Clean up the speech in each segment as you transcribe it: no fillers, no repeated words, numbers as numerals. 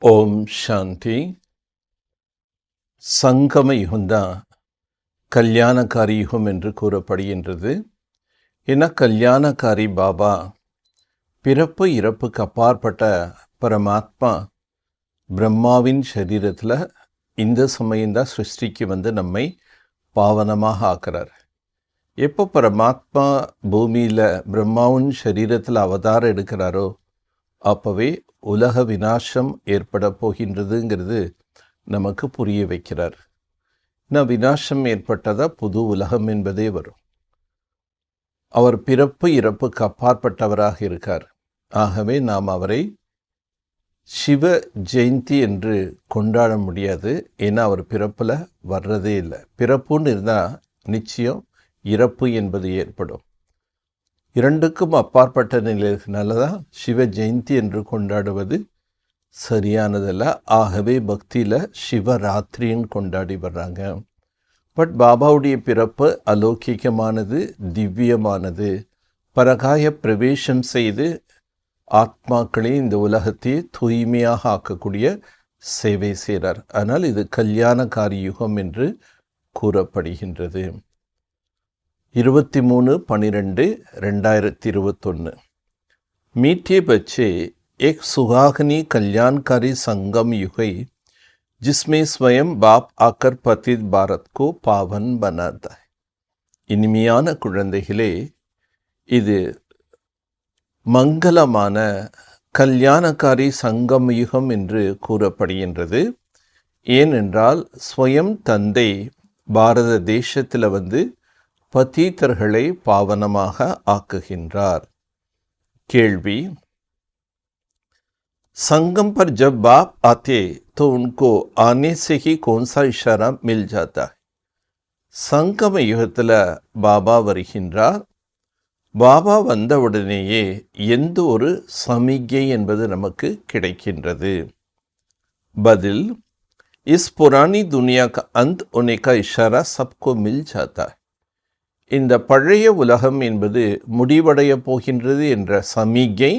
ஓம் சாந்தி. சங்கம யுகம்தான் கல்யாணக்காரி யுகம் என்று கூறப்படுகின்றது. ஏன்னா கல்யாணக்காரி பாபா பிறப்பு இறப்புக்கு அப்பாற்பட்ட பரமாத்மா பிரம்மாவின் சரீரத்தில் இந்த சமயம்தான் சிருஷ்டிக்கு வந்து நம்மை பாவனமாக ஆக்குறார். எப்போ பரமாத்மா பூமியில் பிரம்மாவின் சரீரத்தில் அவதாரம் எடுக்கிறாரோ அப்போவே உலக விநாசம் ஏற்பட போகின்றதுங்கிறது நமக்கு புரிய வைக்கிறார். நான் விநாசம் ஏற்பட்டதா புது உலகம் என்பதே வரும். அவர் பிறப்பு இறப்புக்கு அப்பாற்பட்டவராக இருக்கார். ஆகவே நாம் அவரை சிவ ஜெயந்தி என்று கொண்டாட முடியாது. ஏன்னா அவர் பிறப்பில் வர்றதே இல்லை. பிறப்புன்னு இருந்தால் நிச்சயம் இறப்பு என்பது ஏற்படும். இரண்டுக்கும் அப்பாற்பட்ட நிலையினால தான் சிவ ஜெயந்தி என்று கொண்டாடுவது சரியானதல்ல. ஆகவே பக்தியில் சிவராத்திரின்னு கொண்டாடி வர்றாங்க. பட் பாபாவுடைய பிறப்பு அலௌகிகமானது, திவ்யமானது. பரகாய பிரவேசம் செய்து ஆத்மாக்களை இந்த உலகத்தை தூய்மையாக ஆக்கக்கூடிய சேவை செய்கிறார். ஆனால் இது கல்யாணக்காரி யுகம் என்று கூறப்படுகின்றது. 23/12/2021 मीठे बच्चे एक सुहागनी कल्याणकारी संगम युग है जिसमें स्वयं बाप आकर पतित भारत को पावन बनाता है. இனிமையான குழந்தைகளே, இது மங்களமான கல்யாணக்காரி சங்கம் யுகம் என்று கூறப்படுகின்றது. ஏனென்றால் ஸ்வயம் தந்தை பாரத தேசத்தில் வந்து பதீதர்களை பாவனமாக ஆக்குகின்றார். கேள்வி: संगम पर जब बाप आते तो उनको आने से ही कौन सा इशारा मिल जाता है? சங்கம யுகத்தில் பாபா வருகின்றார். பாபா வந்தவுடனேயே எந்த ஒரு சமிகை என்பது நமக்கு கிடைக்கின்றது? பதில்: इस पुरानी दुनिया का अंत होने का इशारा सबको मिल जाता है. இந்த பழைய உலகம் என்பது முடிவடைய போகின்றது என்ற சமிகை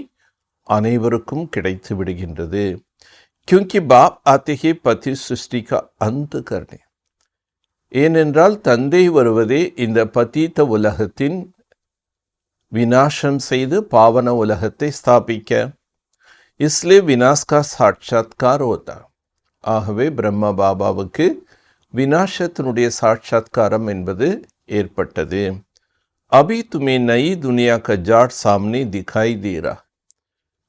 அனைவருக்கும் கிடைத்து விடுகின்றது. क्योंकि बाप आते ही पति सृष्टि का अंत करने. ஏனென்றால் தந்தை வருவதே இந்த பதீத உலகத்தின் விநாசம் செய்து பாவன உலகத்தை ஸ்தாபிக்க. इसलिए विनाश का साक्षात्कार होता. ஆகவே பிரம்ம பாபாவுக்கு விநாசத்தினுடைய சாட்சாத்காரம் என்பது ஏற்பட்டது. அபி துமே நயி துனியா கா ஜாட் சாம்னே திகாய் தீரா.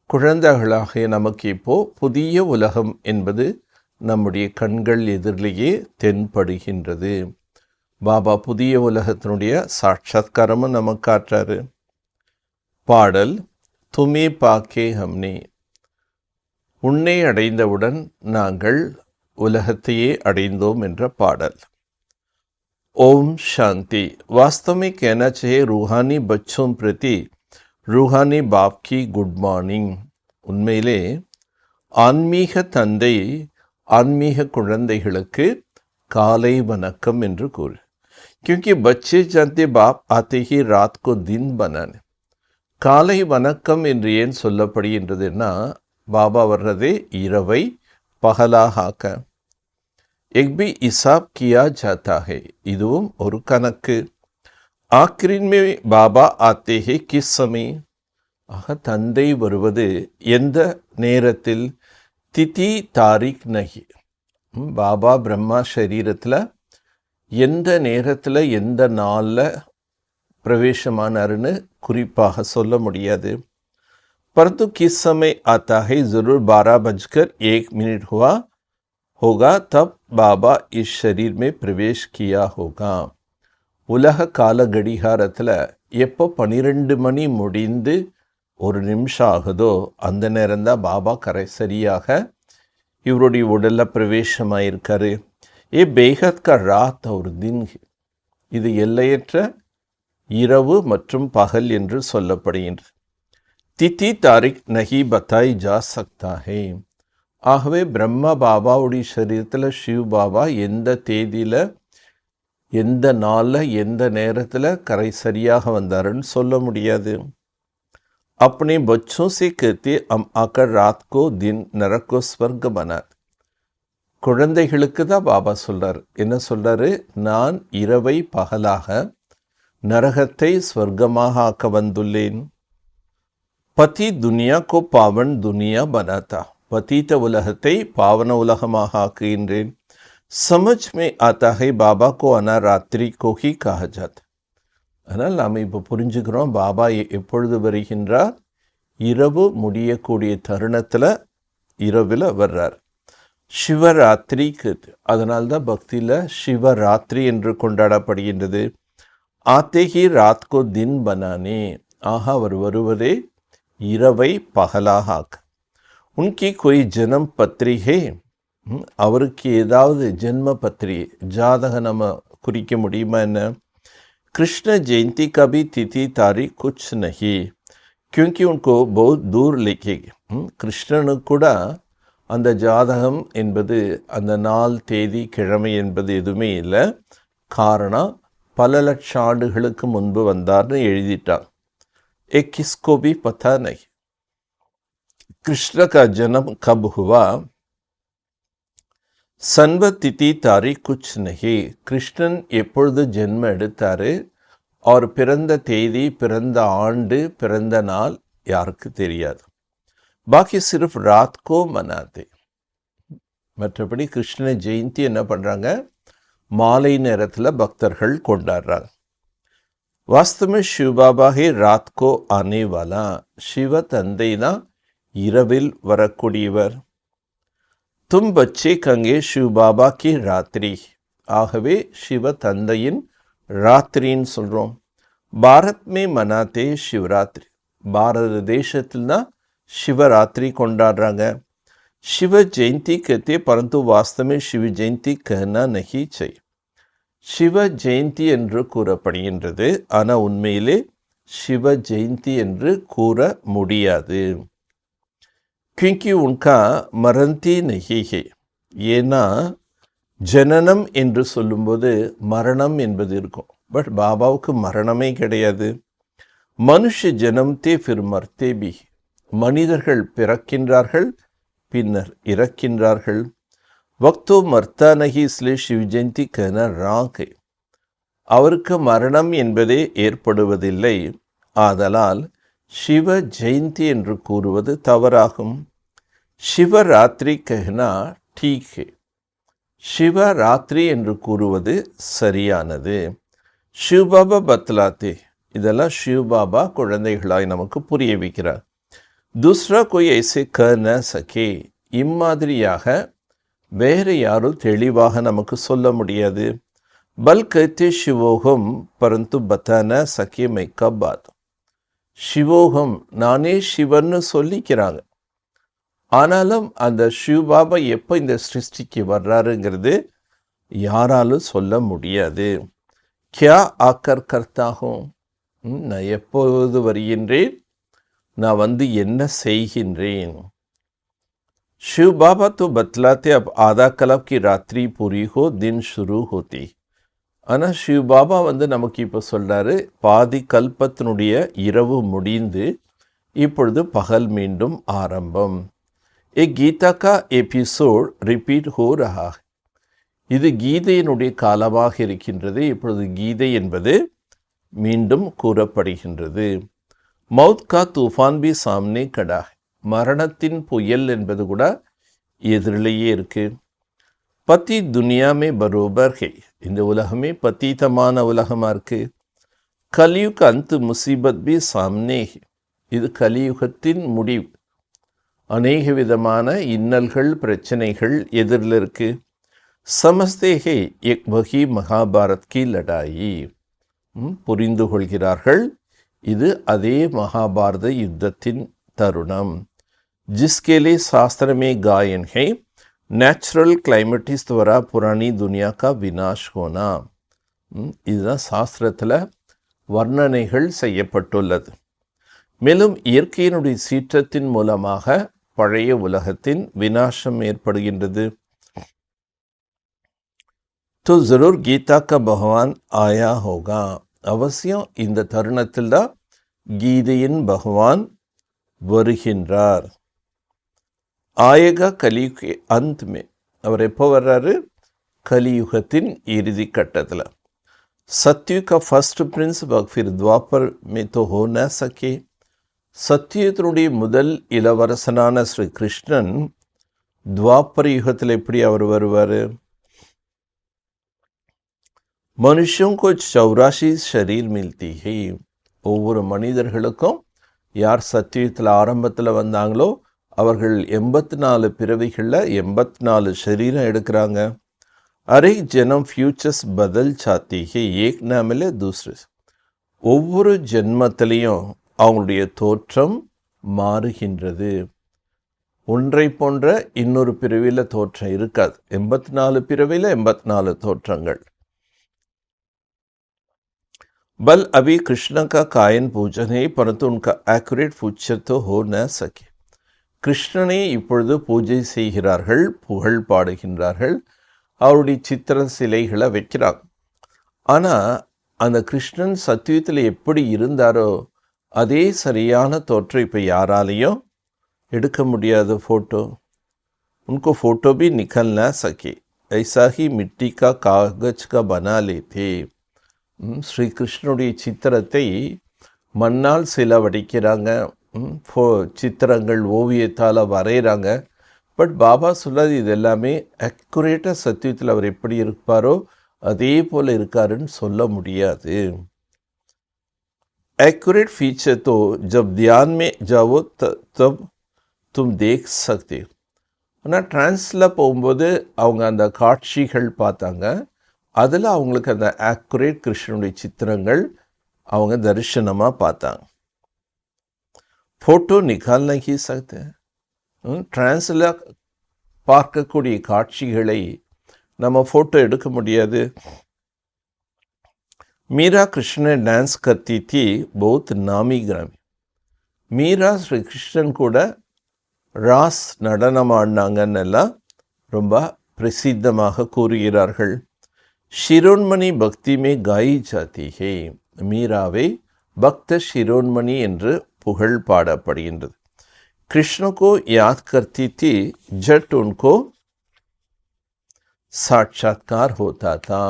குழந்தைகளாக நமக்கு இப்போ புதிய உலகம் என்பது நம்முடைய கண்கள் எதிரிலேயே தென்படுகின்றது. பாபா புதிய உலகத்தினுடைய சாட்சாத்காரமும் நமக்கு காட்டுறாரு. பாடல்: துமே பாக்கே ஹம்னே. உன்னை அடைந்தவுடன் நாங்கள் உலகத்தையே அடைந்தோம் என்ற பாடல். ओम शांति. वास्तव में कहना चाहिए रूहानी बच्चों प्रति रूहानी बाप की गुड मॉर्निंग. உண்மையிலே ஆன்மீக தந்தை ஆன்மீக குழந்தைகளுக்கு காலை வணக்கம் என்று கூறு. क्योंकि बच्चे जानते बाप आते ही रात को दिन बनाने. காலை வணக்கம் என்று ஏன் சொல்லப்படுகின்றதுன்னா பாபா வர்றதே இரவை பகலாக ஆக்க. एक भी हिसाब किया जाता है. இதுவும் ஒரு கணக்கு. ஆக்கிரின் में बाबा आते हैं किस समय. ஆக தந்தை வருவது எந்த நேரத்தில்? திதி தாரிக் நகி. பாபா பிரம்மா சரீரத்தில் எந்த நேரத்தில் எந்த நாளில் பிரவேசமானாருன்னு குறிப்பாக சொல்ல முடியாது. परंतु किस समय आता है जरूर 12:01 हुआ होगा तब बाबा इस शरीर में प्रवेश किया होगा. உலக கால கடிகாரத்தில் எப்போ 12 மணி முடிந்து ஒரு நிமிஷம் ஆகுதோ அந்த நேரம்தான் பாபா சரியாக இவருடைய உடலில் பிரவேசமாயிருக்காரு. ஏ பேகத் கா ராத் ஒரு தின். இது எல்லையற்ற இரவு மற்றும் பகல் என்று சொல்லப்படுகின்றது. திதி தாரிக் நஹி பத்தாய் ஜா சக்தா ஹே. ஆகவே பிரம்ம பாபாவுடைய சரீரத்தில் சிவ பாபா எந்த தேதியில் எந்த நாளில் எந்த நேரத்தில் சரியாக வந்தாருன்னு சொல்ல முடியாது. अपने बच्चों से कहते हम आकर रात को दिन नरक को स्वर्ग बना. குழந்தைகளுக்கு தான் பாபா சொல்றாரு. என்ன சொல்றாரு? நான் இரவை பகலாக நரகத்தை ஸ்வர்க்கமாக ஆக்க வந்துள்ளேன். பதி துனியா கோ பாவன் துனியா பனாத்தா. பதீத உலகத்தை பாவன உலகமாக ஆக்குகின்றேன். சமஜ் மே ஆத்தா ஹை பாபா கோ அனா ராத்திரி கோ ஹி கஹா ஜாத்தா. அதனால் நாம் இப்போ புரிஞ்சுக்கிறோம் பாபா எப்பொழுது வருகின்றார்? இரவு முடியக்கூடிய தருணத்தில் இரவில் வர்றார். சிவராத்திரிக்கு அதனால்தான் பக்தியில் சிவராத்திரி என்று கொண்டாடப்படுகின்றது. ஆத்தேகி ராத்கோ தின் பனானே. ஆக அவர் வருவதே இரவை பகலாக ஆக்க. உன்கி கொய் ஜனம் பத்திரிகை, அவருக்கு ஏதாவது ஜென்ம பத்திரிகை ஜாதக நம்ம குறிக்க முடியுமா என்ன? कृष्ण जयंती का भी तिथि तारीख कुछ नहीं, क्योंकि उनको बहुत दूर लिखेगी. கிருஷ்ணனுக்கு கூட அந்த ஜாதகம் என்பது அந்த நாள் தேதி கிழமை என்பது எதுவுமே இல்லை. காரணம் பல லட்சம் ஆண்டுகளுக்கு முன்பு வந்தார்னு எழுதிட்டான். ஏ கிஸ்கோ भी पता नहीं कृष्ण का जन्म कब हुआ, சன்வ திதி தாரீக் குச் நஹி. கிருஷ்ணன் எப்பொழுது ஜென்மம் எடுத்தாரு, அவர் பிறந்த தேதி, பிறந்த ஆண்டு, பிறந்த நாள் யாருக்கு தெரியாது. பாக்கி சிர்ஃப் ராத் கோ மனாதே. மற்றபடி கிருஷ்ண ஜெயந்தி என்ன பண்ணுறாங்க? மாலை நேரத்தில் பக்தர்கள் கொண்டாடுறாங்க. வாஸ்தவமே சிவபாபாகே ராத் கோ ஆனே வாலா. சிவ தந்தை தான் இரவில் வரக்கூடியவர். தும் பச்சே கங்கே சிவ பாபா கி ராத்திரி. ஆகவே சிவ தந்தையின் ராத்திரின்னு சொல்கிறோம். பாரத் மே மனாத்தே சிவராத்திரி. பாரத தேசத்தில் தான் சிவராத்திரி கொண்டாடுறாங்க. சிவ ஜெயந்தி கத்தே, பரந்து வாஸ்தமே சிவ ஜெயந்தி கஹனா நஹி செய். சிவ ஜெயந்தி என்று கூறப்படுகின்றது, ஆனால் உண்மையிலே சிவ ஜெயந்தி என்று கூற முடியாது. क्योंकि उनका மரந்தி நஹி. ஏன்னா ஜனனம் என்று சொல்லும்போது மரணம் என்பது இருக்கும். பட் பாபாவுக்கு மரணமே கிடையாது. மனுஷ ஜனம்தே ஃபிர் மர்த்தே பி. மனிதர்கள் பிறக்கின்றார்கள், பின்னர் இறக்கின்றார்கள். வக்தோ மர்த்தா நஹி இஸ்லே சிவ ஜெயந்தி கன ராங்கே. அவருக்கு மரணம் என்பதே ஏற்படுவதில்லை. ஆதலால் சிவ ஜெயந்தி என்று கூறுவது தவறாகும். சிவராத்திரி கஹனா டீக் ஹே. சிவராத்திரி என்று கூறுவது சரியானது. சிவபாபா பத்லாத்தே. இதெல்லாம் சிவபாபா குழந்தைகளாய் நமக்கு புரிய வைக்கிறார். தூஸ்ரா கோய் ஐசே க ந சகே. இம்மாதிரியாக வேறு யாரும் தெளிவாக நமக்கு சொல்ல முடியாது. பல் கத்தே சிவோகம் பரந்து பத்தான சகே மை கபாத். சிவோகம் நானே சிவன்னு சொல்லிக்கிறாங்க. ஆனாலும் அந்த சிவபாபா எப்போ இந்த சிருஷ்டிக்கு வர்றாருங்கிறது யாராலும் சொல்ல முடியாது. கியா ஆக்கர் கர்த்தாகும். நான் எப்போது வருகின்றேன், நான் வந்து என்ன செய்கின்றேன். शिव बाबा तो बतलाते अब आधा कलब की रात्रि पूरी हो दिन शुरू होती. ஆனால் சிவ பாபா வந்து நமக்கு இப்போ சொல்கிறாரு, பாதி கல்பத்தினுடைய இரவு முடிந்து இப்பொழுது பகல் மீண்டும் ஆரம்பம். கீதா கா எபிசோட் ரிப்பீட் ஹோ ரஹா. இது கீதையினுடைய காலமாக இருக்கின்றது. இப்பொழுது கீதை என்பது மீண்டும் கூறப்படுகின்றது. மவுத் கா தூஃபான் பி சாம்னே கடா. மரணத்தின் புயல் என்பது கூட எதிரிலேயே இருக்குது. பத்தி துனியாமே பரோபர் ஹே. இந்த உலகமே பத்தீதமான உலகமாக இருக்குது. கலியுக அந்த முசீபத் பி சாம்னே ஹே. இது கலியுகத்தின் முடிவு. அநேக விதமான இன்னல்கள், பிரச்சனைகள் எதிரில் இருக்குது. சமஸ்தே ஹே எக் வகி மகாபாரத் கி லடாயி. புரிந்து கொள்கிறார்கள், இது அதே மகாபாரத யுத்தத்தின் தருணம். जिसके लिए शास्त्र में गायन है, नेचुरल क्लाइमेटिस द्वारा पुरानी दुनिया का विनाश होना. இதுதான் சாஸ்திரத்தில் வர்ணனைகள் செய்யப்பட்டுள்ளது. மேலும் இயற்கையினுடைய சீற்றத்தின் மூலமாக பழைய உலகத்தின் விநாசம் ஏற்படுகின்றது. तो जरूर गीता का भगवान आया होगा. அவசியம் இந்த தருணத்தில் தான் கீதையின் பகவான் வருகின்றார். ஆயேகா கலியுக अंत में அவர் எப்போ வர்றாரு? கலியுகத்தின் இறுதி கட்டத்தில். सत्युग का फर्स्ट प्रिंस फिर द्वापर में तो हो न सके. சத்தியத்தினுடைய முதல் இளவரசனான ஸ்ரீ கிருஷ்ணன் துவாபர யுகத்தில் எப்படி அவர் வருவார்? மனுஷன் को 84 शरीर मिलती है. ஒவ்வொரு மனிதர்களுக்கும் யார் சத்தியத்தில் ஆரம்பத்தில் வந்தாங்களோ அவர்கள் 84 பிறவிகளில் 84 शरीரம் எடுக்கிறாங்க. அரே ஜனம் ஃபியூச்சர்ஸ் பதல் சாத்தி ஹே ஏக் நாமில் தூசரே. ஒவ்வொரு ஜென்மத்திலையும் அவங்களுடைய தோற்றம் மாறுகின்றது. ஒன்றை போன்ற இன்னொரு பிறவியில் தோற்றம் இருக்காது. 84 பிறவியில் 84 தோற்றங்கள். बल अभी कृष्ण का कायन पूजन है परंतु उनका एक्यूरेट फ्यूचर तो हो न सके. கிருஷ்ணனை இப்பொழுது பூஜை செய்கிறார்கள், புகழ் பாடுகின்றார்கள், அவருடைய சித்திர சிலைகளை வைக்கிறாங்க. ஆனால் அந்த கிருஷ்ணன் சத்தியத்தில் எப்படி இருந்தாரோ அதே சரியான தோற்றம் இப்போ யாராலையும் எடுக்க முடியாத ஃபோட்டோ. उनको फोटो भी निकल ना सके. ऐसा ही मिट्टी का कागज का बना लेते. ஸ்ரீ கிருஷ்ணனுடைய சித்திரத்தை மண்ணால் சில வடிக்கிறாங்க, சித்திரங்கள் ஓவியத்தால் வரைகிறாங்க. பட் பாபா சொல்லாது இது எல்லாமே அக்குரேட்டாக சத்தியத்தில் அவர் எப்படி இருப்பாரோ அதே போல் இருக்காருன்னு சொல்ல முடியாது. एक्यूरेट फीचर तो जब ध्यान में जाओ तब तुम देख सकते हो. ஆனால் டிரான்ஸில் போகும்போது அவங்க அந்த காட்சிகள் பார்த்தாங்க. அதில் அவங்களுக்கு அந்த ஆக்குரேட் கிருஷ்ணனுடைய சித்திரங்கள் அவங்க தரிசனமாக பார்த்தாங்க. ஃபோட்டோ நிகால்னா கி சக்தி. டிரான்ஸில் பார்க்கக்கூடிய காட்சிகளை நம்ம ஃபோட்டோ எடுக்க முடியாது. மீரா கிருஷ்ணன் டான்ஸ் கர்த்தி थी बहुत नामी ग्रामी. மீரா ஸ்ரீ கிருஷ்ணன் கூட ராஸ் நடனம் ஆடினாங்கன்னு எல்லாம் ரொம்ப பிரசித்தமாக கூறுகிறார்கள். ஷிரோன்மணி பக்தி மே காயி ஜாதி ஹே. மீராவை பக்த ஷிரோன்மணி என்று புகழ் பாடப்படுகின்றது. कृष्ण को याद करती थी जट उनको साक्षात्कार होता था.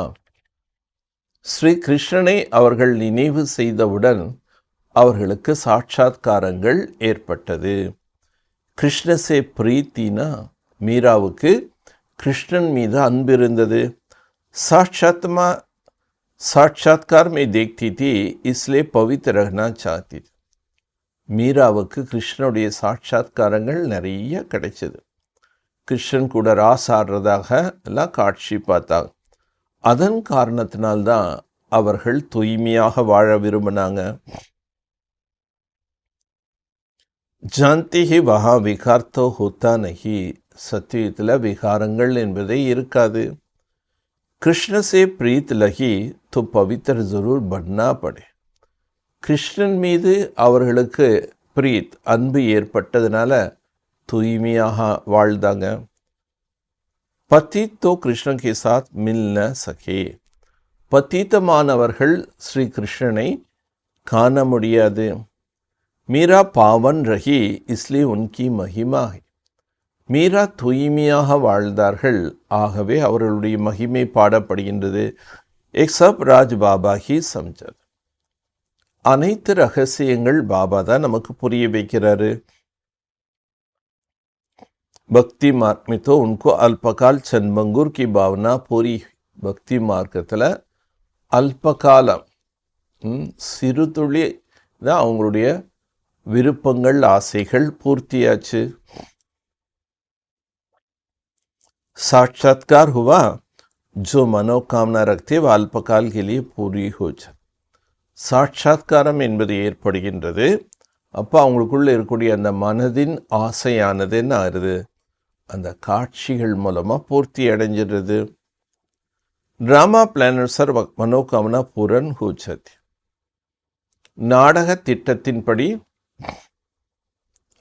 ஸ்ரீ கிருஷ்ணனை அவர்கள் நினைவு செய்தவுடன் அவர்களுக்கு சாட்சாத்காரங்கள் ஏற்பட்டது. கிருஷ்ணசே பிரீத்தினா மீராவுக்கு கிருஷ்ணன் மீது அன்பு இருந்தது. साक्षात्कार में देखती थी इसलिए पवित्र रहना चाहती थी. மீராவுக்கு கிருஷ்ணனுடைய சாட்சாத்காரங்கள் நிறைய கிடைச்சது. கிருஷ்ணன் கூட ராஸ் ஆடுறதாக எல்லாம் காட்சி பார்த்தாங்க. அதன் காரணத்தினால்தான் அவர்கள் தூய்மையாக வாழ விரும்பினாங்க. जानती ही वहाँ विकार तो होता नहीं. சத்தியத்தில் விகாரங்கள் என்பதே இருக்காது. கிருஷ்ண से प्रीत लगी तो पवित्र जरूर बनना पड़े. கிருஷ்ணன் மீது அவர்களுக்கு பிரீத் அன்பு ஏற்பட்டதுனால தூய்மையாக வாழ்ந்தாங்க. பத்தித் தோ கிருஷ்ணன் கே சாத் மில் ந சகே. பத்தித்தமானவர்கள் ஸ்ரீ கிருஷ்ணனை காண முடியாது. மீரா பாவன் ரஹி இஸ்லியே உன்கி மகிமா. மீரா தூய்மையாக வாழ்ந்தார்கள், ஆகவே அவர்களுடைய மகிமை பாடப்படுகின்றது. எக் சப் ராஜ் பாபா ஹி சம்ஜத். அனைத்து ரகசியங்கள் பாபா தான் நமக்கு புரிய வைக்கிறாரு. பக்தி மார்க் में तो उनको अल्पकाल चंदमंगूर की भावना पूरी. பக்தி மார்க்கத்தில் அல்பகாலம் சிறுதுளி தான் அவங்களுடைய விருப்பங்கள் ஆசைகள் பூர்த்தியாச்சு. साक्षात्कार हुआ जो मनोकामना रखते वह अल्पकाल के लिए पूरी हो जाए. சாட்சாத்காரம் என்பது ஏற்படுகின்றது. அப்போ அவங்களுக்குள்ள இருக்கக்கூடிய அந்த மனதின் ஆசையானது என்ன ஆகுது? அந்த காட்சிகள் மூலமாக பூர்த்தி அடைஞ்சிடுறது. ட்ராமா பிளானர் சர் மனோகாமனா பூரன் ஹூச்சதி. நாடக திட்டத்தின்படி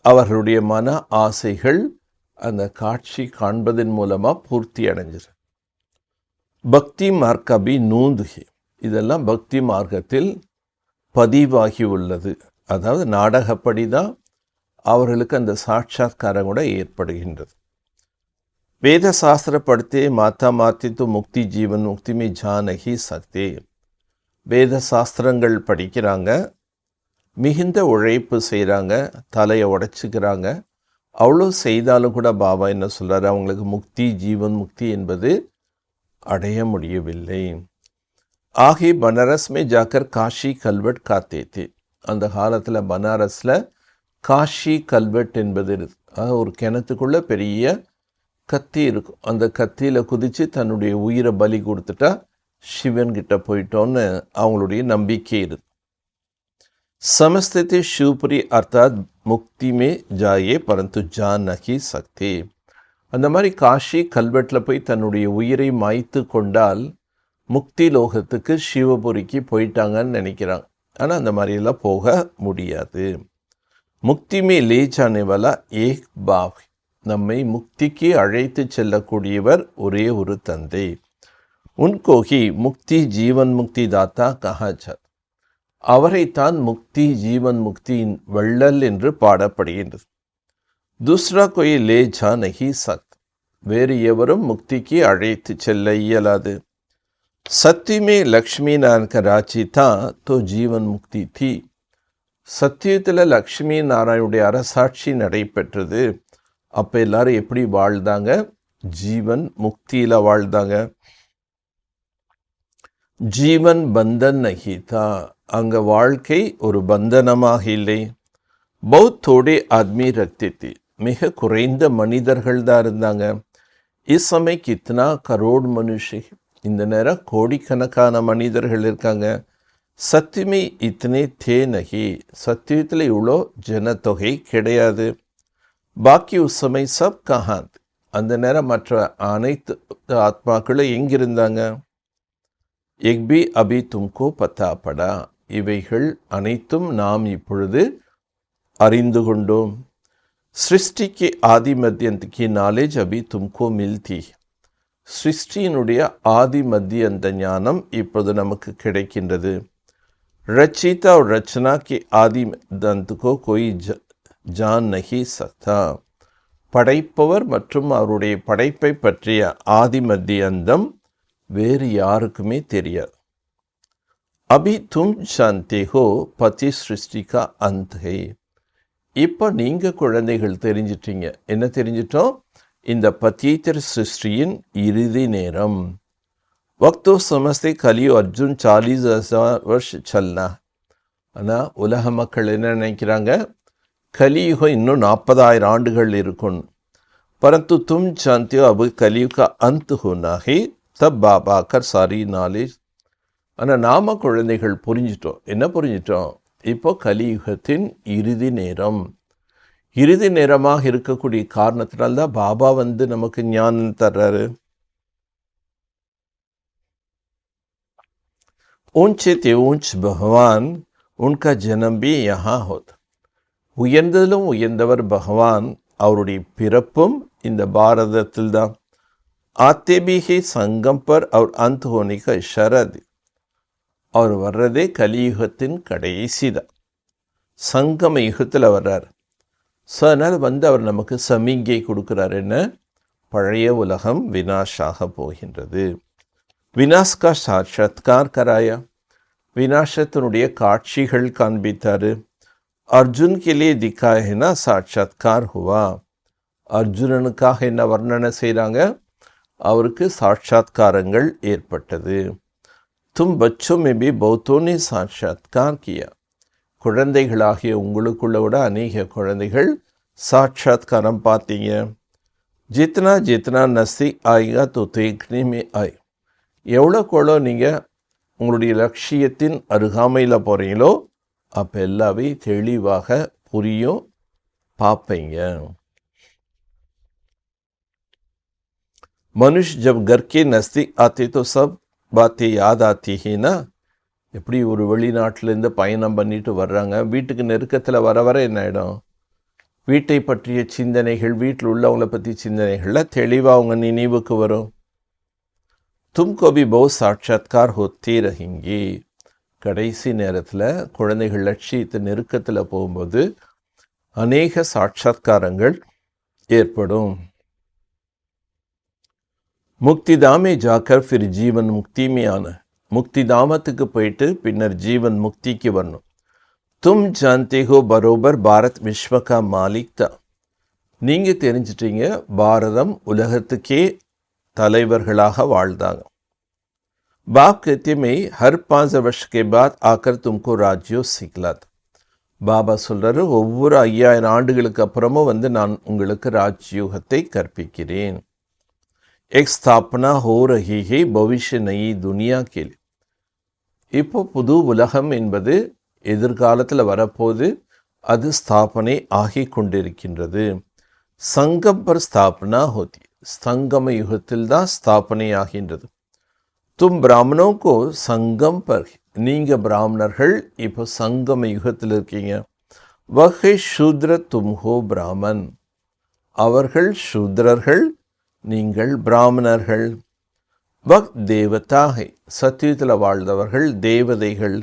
அவர்களுடைய மன ஆசைகள் அந்த காட்சி காண்பதன் மூலமாக பூர்த்தி அடைஞ்சிரு. பக்தி மார்க்கபி நூந்துகி. இதெல்லாம் பக்தி மார்க்கத்தில் பதிவாகி உள்ளது. அதாவது நாடகப்படி தான் அவர்களுக்கு அந்த சாட்சாத்காரம் கூட ஏற்படுகின்றது. வேத சாஸ்திரப்படுத்தே மாத்தா மாத்தித்து முக்தி ஜீவன் முக்திமே ஜானகி சக்தி. வேத சாஸ்திரங்கள் படிக்கிறாங்க, மிகுந்த உழைப்பு செய்கிறாங்க, தலையை உடைச்சிக்கிறாங்க. அவ்வளோ செய்தாலும் கூட பாபா என்ன சொல்கிறாரு, அவங்களுக்கு முக்தி ஜீவன் முக்தி என்பது அடைய முடியவில்லை. ஆகி பனாரஸ் மே ஜாக்கர் காஷி கல்வெட் காத்தே தே. அந்த காலத்தில் பனாரஸில் காஷி கல்வெட் என்பது ஒரு கிணத்துக்குள்ளே பெரிய கத்தி இருக்கும். அந்த கத்தியில் குதித்து தன்னுடைய உயிரை பலி கொடுத்துட்டா சிவன்கிட்ட போயிட்டோன்னு அவங்களுடைய நம்பிக்கை இருக்கு. समस्ते शिवपुरी अर्थात मुक्ति में जाइए परंतु जा नहीं सकते. அந்த மாதிரி காஷி கல்வெட்டில் போய் தன்னுடைய உயிரை மாய்த்து கொண்டால் முக்தி லோகத்துக்கு சிவபுரிக்கு போயிட்டாங்கன்னு நினைக்கிறாங்க. ஆனால் அந்த மாதிரியெல்லாம் போக முடியாது. முக்தி மே லே ஜானே வாலா ஏக் பாப். நம்மை முக்திக்கு அழைத்து செல்லக்கூடியவர் ஒரே ஒரு தந்தை. உன்கோ ஹி முக்தி ஜீவன் முக்தி தாத்தா கஹா ஜாத். அவரைத்தான் முக்தி ஜீவன் முக்தியின் வள்ளல் என்று பாடப்படுகின்றது. துஸ்ரா கோய் லே ஜா நஹி சக். வேறு எவரும் முக்திக்கு அழைத்து செல்ல இயலாது. சத்தியமே லக்ஷ்மி நாராயண ராஜி தான் தோ ஜீவன் முக்தி தீ. சத்தியத்தில் லக்ஷ்மி நாராயணுடைய அரசாட்சி நடைபெற்றது. அப்போ எல்லாரும் எப்படி வாழ்ந்தாங்க? ஜீவன் முக்தியில் வாழ்ந்தாங்க. ஜீவன் பந்தன் நஹி தா. அங்கே வாழ்க்கை ஒரு பந்தனமாக இல்லை. பௌத் தோடே ஆத்மி ரக்தி. மிக குறைந்த மனிதர்கள் தான் இருந்தாங்க. இஸ் சமய கித்னா கரோட் மனுஷி. இந்த நேரம் கோடிக்கணக்கான மனிதர்கள் இருக்காங்க. சத்தியமே இத்தனை தே நகி. சத்தியத்தில் இவ்வளோ ஜனத்தொகை கிடையாது. பாக்கி உஸ் சமய சப் கஹாந்த். அந்த நேரம் மற்ற அனைத்து ஆத்மாக்களும் எங்கிருந்தாங்க? எக்பி அபி தும்கோ பத்தா படா. இவைகள் அனைத்தும் நாம் இப்பொழுது அறிந்து கொண்டோம். சிருஷ்டிக்கு ஆதி மத்தியந்துக்கு நாலேஜ் அபி தும்கோ மில்தி. சிருஷ்டியினுடைய ஆதி மத்தியந்த ஞானம் இப்பொழுது நமக்கு கிடைக்கின்றது. ரச்சிதா और रचना के आदि दंत को कोई जान नहीं सकता. படைப்பவர் மற்றும் அவருடைய படைப்பை பற்றிய ஆதி மத்திய அந்தம் வேறு யாருக்குமே தெரியாது. अभी तुम जानते हो पति सृष्टि का अंत है. இப்போ நீங்கள் குழந்தைகள் தெரிஞ்சிட்டீங்க. என்ன தெரிஞ்சிட்டோம்? இந்த பத்தீத்தர் சிருஷ்டியின் இறுதி நேரம். வக்தோ சமஸ்தே கலியோ அர்ஜுன் 40,000 வருஷம் சல்னா. ஆனால் உலக மக்கள் என்ன நினைக்கிறாங்க? கலியுகம் இன்னும் 40,000 ஆண்டுகள் இருக்கும். परंतु तुम जानते हो अब कलयुग का अंत होना है तब बाबा कर सारी नॉलेज. ஆனால் நாம குழந்தைகள் புரிஞ்சிட்டோம். என்ன புரிஞ்சிட்டோம்? இப்போ கலியுகத்தின் இறுதி நேரம். இறுதி நேரமாக இருக்கக்கூடிய காரணத்தினால்தான் பாபா வந்து நமக்கு ஞானம் தர்றாரு. ஊஞ்சே தே ஊஞ்ச் பகவான் உன்கா ஜனம் பி யஹா ஹோத். உயர்ந்ததிலும் உயர்ந்தவர் பகவான். அவருடைய பிறப்பும் இந்த பாரதத்தில் தான். ஆத்தே பி ஹி சங்கம் பர் அவர் அந்த் ஹோனே கா இஷாரா தி. அவர் வர்றதே கலியுகத்தின் கடைசி தான். சங்கம யுகத்தில் வர்றார். ஸோ அதனால் வந்து அவர் நமக்கு சமிங்கை கொடுக்குறார். என்ன? பழைய உலகம் வினாஷாக போகின்றது. வினாஷ்கா சாட்சாத்கார் கராயா. வினாசத்தினுடைய காட்சிகள் காண்பித்தார். அர்ஜுன் கிலே திக்காயினா சாட்சாத்கார் ஹுவா. அர்ஜுனனுக்காக என்ன வர்ணனை செய்கிறாங்க? அவருக்கு சாட்சாத்காரங்கள் ஏற்பட்டது. तुम बच्चों में भी बहुतों ने साक्षात्कार किया. குழந்தைகளாகிய உங்களுக்குள்ள விட அநேக குழந்தைகள் சாட்சாத்காரம் பார்த்தீங்க. ஜித்னா ஜித்னா நஸ்தி ஆயிகா தோ தேக்னே மே ஆய். எவ்வளோக்கெவ்வளோ நீங்கள் உங்களுடைய லட்சியத்தின் அருகாமையில் போகிறீங்களோ அப்போ எல்லாமே தெளிவாக புரியும், பார்ப்பீங்க. மனுஷ் ஜப் घर के नज़दीक आते तो सब बातें याद आती है ना. எப்படி ஒரு வெளிநாட்டிலேருந்து பயணம் பண்ணிட்டு வர்றாங்க, வீட்டுக்கு நெருக்கத்தில் வர வர என்ன ஆகிடும்? வீட்டை பற்றிய சிந்தனைகள், வீட்டில் உள்ளவங்களை பற்றி சிந்தனைகளில் தெளிவாக அவங்க நினைவுக்கு வரும். தும்கோ பி பஹுத் சாட்சாத்கார் ஹோத்தே ரஹிங்கே. கடைசி நேரத்தில் குழந்தைகள் லட்சியத்தை நெருக்கத்தில் போகும்போது அநேக சாட்சாத்காரங்கள் ஏற்படும். முக்தி தாமே ஜாக்கர் ஃபிர் ஜீவன் முக்தி में आना. முக்தி தாமத்துக்கு போயிட்டு பின்னர் ஜீவன் முக்திக்கு வரணும். தும் ஜான்தே ஹோ பரோபர் பாரத் விஸ்வ கா மாலிக் தா. நீங்கள் தெரிஞ்சிட்டீங்க, பாரதம் உலகத்துக்கே தலைவர்களாக வாழ்ந்தாங்க. बाप कहते मैं हर 5 वर्ष के बाद आकर तुमको राज्यों सिखलाता. பாபா சொல்கிறாரு, ஒவ்வொரு 5000 ஆண்டுகளுக்கு அப்புறமும் வந்து நான் உங்களுக்கு ராஜ்யூகத்தை கற்பிக்கிறேன். एक स्थापना हो रही है भविष्य नई दुनिया के लिए. இப்போ புது உலகம் என்பது எதிர்காலத்தில் வரப்போது, அது ஸ்தாபனை ஆகி கொண்டிருக்கின்றது. சங்கம் பர் ஸ்தாபனா ஹோதி. சங்கம யுகத்தில் தான் ஸ்தாபனை ஆகின்றது. தும் பிராமணோ கோ சங்கம் பர். நீங்கள் பிராமணர்கள் இப்போ சங்கம யுகத்தில் இருக்கீங்க. வகை சூத்ர தும் ஹோ பிராமன். அவர்கள் சூத்ரர்கள், நீங்கள் பிராமணர்கள். வக் தேவதாகை. சத்தியத்தில் வாழ்ந்தவர்கள் தேவதைகள்.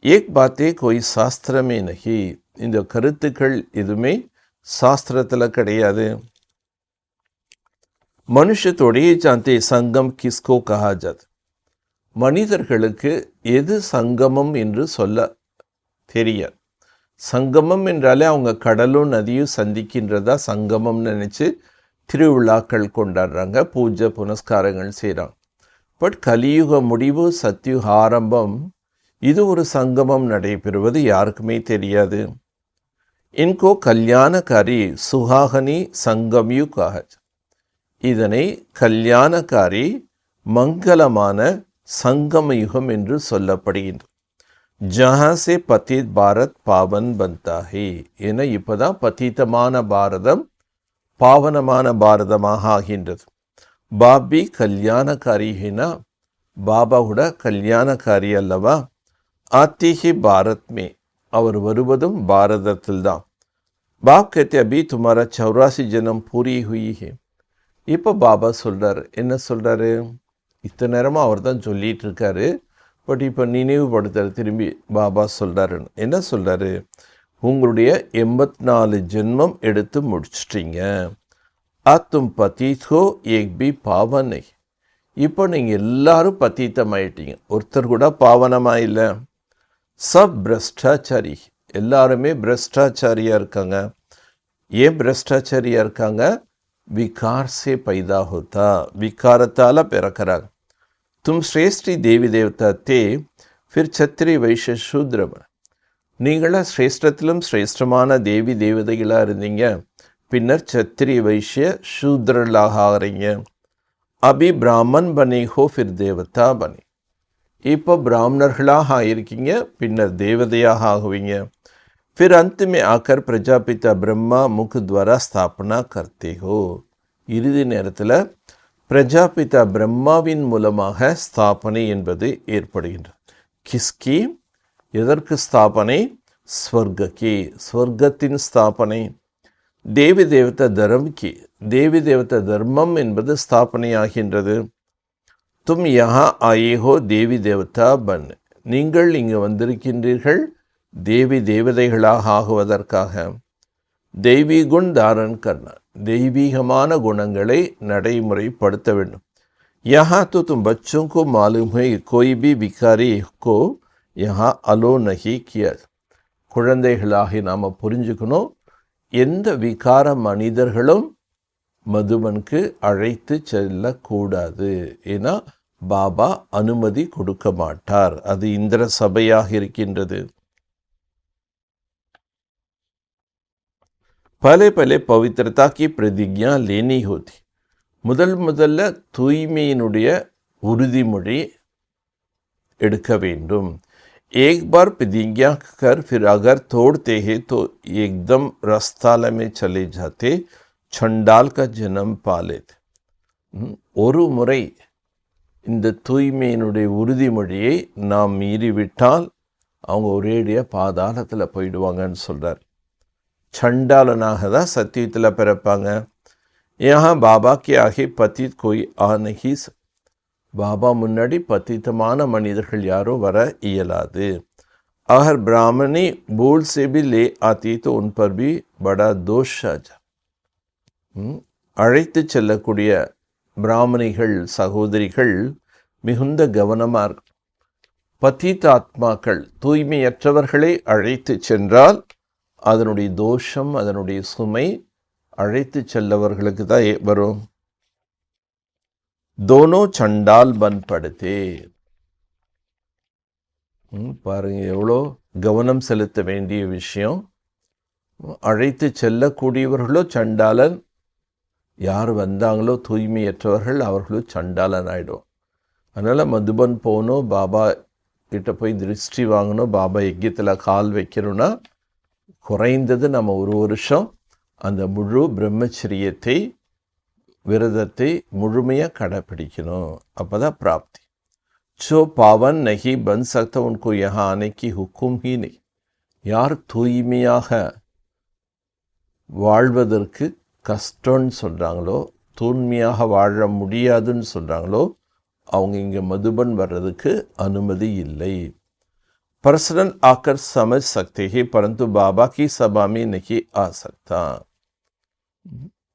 ஏக் பாத்தே கோய் சாஸ்திரமே நகி. இந்த கருத்துக்கள் எதுவுமே சாஸ்திரத்தில் கிடையாது. மனுஷத்தோடைய சாந்தே சங்கம் கிஸ்கோ கஹாஜத். மனிதர்களுக்கு எது சங்கமம் என்று சொல்ல தெரியாது. சங்கமம் என்றாலே அவங்க கடலும் நதியும் சந்திக்கின்றதா சங்கமம்னு நினச்சி திருவிழாக்கள் கொண்டாடுறாங்க, பூஜை புனஸ்காரங்கள் செய்கிறாங்க. பட் கலியுக முடிவு, சத்தியுக ஆரம்பம், இது ஒரு சங்கமம் நடைபெறுவது யாருக்குமே தெரியாது. இன்கோ கல்யாணக்காரி சுஹாகனி சங்கம்யு காஹஜ். இதனை கல்யாணக்காரி மங்களமான சங்கம யுகம் என்று சொல்லப்படுகின்றது. ஜஹாசே பதீத் பாரத் பாவன் பந்தாஹே. என இப்போதான் பதீதமான பாரதம் பாவனமான பாரதமாக ஆகின்றது. பாபி கல்யாணக்காரினா பாபாவோட கல்யாணக்காரி அல்லவா. ஆத்திஹி பாரத் மே. அவர் வருவதும் பாரதத்தில் தான். பாப் கேத்தே அபி துமாரா 84 ஜனம் பூரி ஹுயி ஹே. இப்போ பாபா சொல்கிறார், என்ன சொல்கிறாரு, இத்தனை நேரமாக அவர் தான் சொல்லிகிட்டு இருக்காரு. பட் இப்போ நினைவுபடுத்துகிற திரும்பி பாபா சொல்கிறாருன்னு. என்ன சொல்கிறாரு, உங்களுடைய 84 ஜென்மம் எடுத்து முடிச்சிட்டிங்க. ஆத்தும் பதீத்கோ ஏக் பி பாவனை. இப்போ நீங்கள் எல்லாரும் பதீத்தமாயிட்டீங்க, ஒருத்தர் கூட பாவனமாக இல்லை. சப் பிரஷ்டாச்சாரி. எல்லாருமே பிரஷ்டாச்சாரியாக இருக்காங்க. ஏன் பிரஷ்டாச்சாரியாக இருக்காங்க, विकार से पैदा होता. विकारताल पिறக்கிறாங்க. तुम श्रेष्ठी देवी देवता थे, फिर छत्री वैश्य शूद्र बन. நீங்களா ஸ்ரேஷ்டத்திலும் ஸ்ரேஷ்டமான தேவி தேவதைகளாக இருந்தீங்க, பின்னர் சத்திரிய வைஷ்ய சூத்ரலாக ஆகிறீங்க. அபி பிராமன் பனே ஹோ ஃபிர் தேவதா பனே. இப்போ பிராமணர்களாக ஆகியிருக்கீங்க, பின்னர் தேவதையாக ஆகுவீங்க. फिर अंत में आकर प्रजापिता ब्रह्मा मुख द्वारा स्थापना करते हो. இறுதி நேரத்தில் பிரஜாபிதா பிரம்மாவின் மூலமாக ஸ்தாபனை என்பது ஏற்படுகின்றது. கிஸ்கி. எதற்கு ஸ்தாபனை, ஸ்வர்கக்கி. ஸ்வர்க்கத்தின் ஸ்தாபனை. தேவி தேவத தர்மக்கி. தேவி தேவத தர்மம் என்பது ஸ்தாபனை ஆகின்றது. தும் யஹா ஆயே ஹோ தேவி தேவதா பன். நீங்கள் இங்கு வந்திருக்கின்றீர்கள் தேவி தேவதைகளாக ஆகுவதற்காக. தெய்வீ குண் தாரன் கர்னா. தெய்வீகமான குணங்களை நடைமுறைப்படுத்த வேண்டும். யஹா तो तुम बच्चों को मालूम है कोई भी विकारी को यहाँ अलो नहीं किया. குழந்தைகளாகி நாம் புரிஞ்சுக்கணும், எந்த விகார மனிதர்களும் மதுபனுக்கு அழைத்து செல்லக்கூடாது. ஏன்னா பாபா அனுமதி கொடுக்க மாட்டார். அது இந்திர சபையாக இருக்கின்றது. पहले पहले पवित्रता की प्रतिज्ञा लेनी होती. முதல்ல தூய்மையினுடைய உறுதிமொழி எடுக்க வேண்டும். एक बार प्रतिज्ञा कर फिर अगर तोड़ते हैं तो एकदम रस्ताल में चले जाते, चंडाल का जन्म पा लेते. ஒரு முறை இந்த தூய்மையினுடைய உறுதிமொழியை நாம் மீறிவிட்டால் அவங்க ஒரேடியாக பாதாளத்தில் போயிடுவாங்கன்னு சொல்கிறார். சண்டாலனாக தான் சத்தியத்தில் பிறப்பாங்க. यहाँ बाबा के आगे पतित कोई आ नहीं. பாபா முன்னாடி பத்தித்தமான மனிதர்கள் யாரோ வர இயலாது. अगर ब्राह्मणी भूल से भी ले आती तो उन पर भी படா தோஷாஜா. அழைத்து செல்லக்கூடிய பிராமணிகள் சகோதரிகள் மிகுந்த கவனமாக இருக்கும். பதீத ஆத்மாக்கள் தூய்மையற்றவர்களை அழைத்து சென்றால் அதனுடைய தோஷம், அதனுடைய சுமை அழைத்து செல்லவர்களுக்கு தான் வரும். தோனோ சண்டால் பன்படுத்தே. பாருங்க, எவ்வளோ கவனம் செலுத்த வேண்டிய விஷயம். அழைத்து செல்லக்கூடியவர்களோ சண்டாளன், யார் வந்தாங்களோ தூய்மையற்றவர்கள் அவர்களோ சண்டாளன் ஆகிடும். அதனால் மதுபன் போகணும், பாபா கிட்ட போய் திருஷ்டி வாங்கணும், பாபா யஜ்யத்தில் கால் வைக்கணும்னா குறைந்தது நம்ம ஒரு வருஷம் அந்த முழு பிரம்மச்சரியத்தை, விரதத்தை முழுமையாக கடைப்பிடிக்கணும். அப்போ தான் பிராப்தி. जो पावन नहीं बन सकता उनको यहाँ आने की हुक्म ही नहीं. யார் தூய்மையாக வாழ்வதற்கு கஷ்டம்னு சொல்கிறாங்களோ, தூய்மையாக வாழ முடியாதுன்னு சொல்கிறாங்களோ, அவங்க இங்கே மதுபன் வர்றதுக்கு அனுமதி இல்லை. पर्सनल आकर समझ सकते हैं परंतु बाबा की सभा में नहीं आ सकता.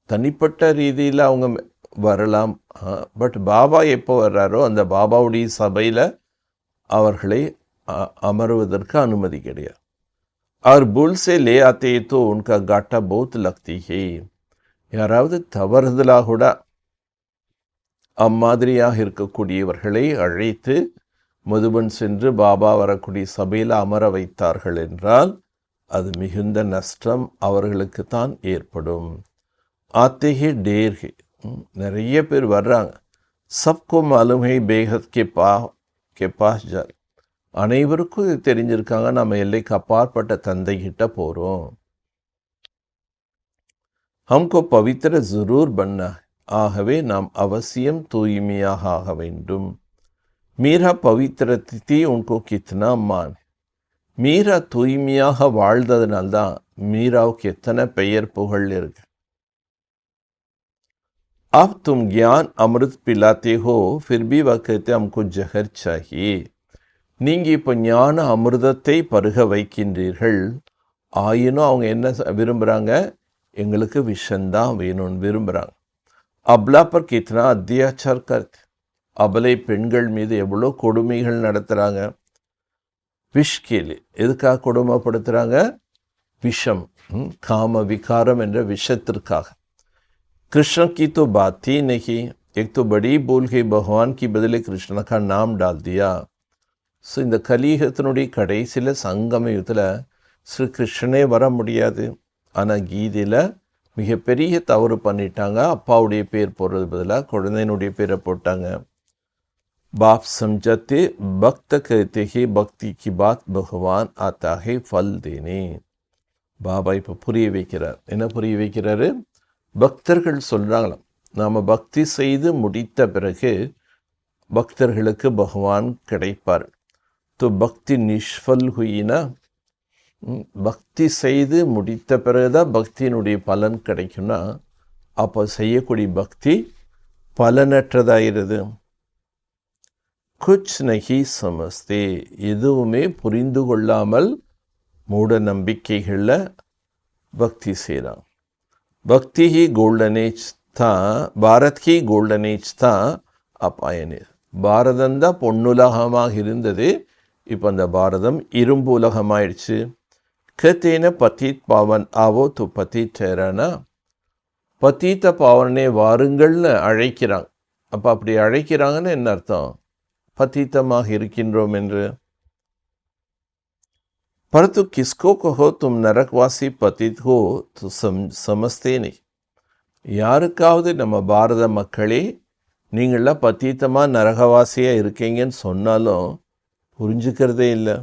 தனிப்பட்ட ரீதியில் அவங்க வரலாம், பட் பாபா எப்போ வர்றாரோ அந்த பாபாவுடைய சபையில் அவர்களை அமருவதற்கு அனுமதி கிடையாது. और भूल से ले आते तो उनका घाटा बहुत लगती है. யாராவது தவறுதலாக கூட அம்மாதிரியாக இருக்கக்கூடியவர்களை அழைத்து மதுபன் சென்று பாபா வரக்கூடிய சபையில் அமர வைத்தார்கள் என்றால் அது மிகுந்த நஷ்டம் அவர்களுக்கு தான் ஏற்படும். ஆத்தேகே டேர்கே, நிறைய பேர் வர்றாங்க. சப்கோ மாலும் ஹை பேகத் கே பாஸ் ஜால். அனைவருக்கும் இது தெரிஞ்சிருக்காங்க, நம்ம எல்லைக்கு அப்பாற்பட்ட தந்தை கிட்ட போகிறோம். ஹம்கோ பவித்திர ஜரூர் பண்ண, ஆகவே நாம் அவசியம் தூய்மையாக ஆக வேண்டும். மீரா பவித்திர திதி உनको கித்னா மான். மீரா தூய்மையாக வாழ்ந்ததுனால்தான் மீராவுக்கு எத்தனை பெயர் புகழ் இருக்கு. अब तुम ज्ञान अमृत पिलाते हो फिर भी वह कहते हमको जहर चाहिए. நீங்கள் இப்போ ஞான அமிர்தத்தை பருக வைக்கின்றீர்கள், ஆயினும் அவங்க என்ன விரும்புகிறாங்க, எங்களுக்கு விஷந்தான் வேணும்னு விரும்புகிறாங்க. அப்லா பர் கித்னா அத்தியாச்சார் கர்த். அபலை பெண்கள் மீது எவ்வளோ கொடுமைகள் நடத்துகிறாங்க. விஷ் எதுக்காக கொடுமைப்படுத்துகிறாங்க? விஷம், காம விகாரம் என்ற விஷத்திற்காக. कृष्ण की तो बात ही नहीं, एक तो बड़ी बोल के भगवान की बदले कृष्ण का नाम डाल दिया. ஸோ இந்த கலியுகத்தினுடைய கடைசியில் சங்கம யுகத்தில் ஸ்ரீ கிருஷ்ணனே வர முடியாது. ஆனால் கீதையில் மிகப்பெரிய தவறு பண்ணிட்டாங்க. அப்பாவுடைய பேர் போடுறது பதிலாக குழந்தையினுடைய பேரை போட்டாங்க. बाप समझते भक्त कहते हैं भक्ति की बात भगवान आता है फल देने. பாபா இப்போ புரிய வைக்கிறார். என்ன புரிய வைக்கிறாரு? பக்தர்கள் சொல்கிறாங்களாம், நாம் பக்தி செய்து முடித்த பிறகு பக்தர்களுக்கு பகவான் கிடைப்பார். तो பக்தி நிஷ்ஃபல் ஹுயினா, பக்தி செய்து முடித்த பிறகுதான் பக்தியினுடைய பலன் கிடைக்கும்னா அப்போ செய்யக்கூடிய பக்தி பலனற்றதாகிறது. குச் நஹி சமஸ்தே, எதுவுமே புரிந்து கொள்ளாமல் மூட நம்பிக்கைகளில் பக்தி செய்கிறான். பக்தி ஹி கோல்டன் ஏஜ் தான், பாரத் ஹி கோல்டன் ஏஜ் தான் அப்பாயனே. பாரதந்தான் பொன்னுலகமாக இருந்தது, இப்போ அந்த பாரதம் இரும்பு உலகமாயிடுச்சு. கத்தேன பதீத் பாவன் ஆவோ து பதீத் டேரானா. பதீத்த பாவனே வாருங்கள்னு அழைக்கிறாங்க. அப்போ அப்படி அழைக்கிறாங்கன்னு என்ன அர்த்தம்? பதீத்தமாக இருக்கின்றோம் என்று. परंतु किसको कहो तुम नरकवासी पतित हो तो समझते नहीं. யாருக்காவது நம்ம பாரத மக்களே நீங்களாம் பத்தீத்தமாக நரகவாசியாக இருக்கீங்கன்னு சொன்னாலும் புரிஞ்சுக்கிறதே இல்லை.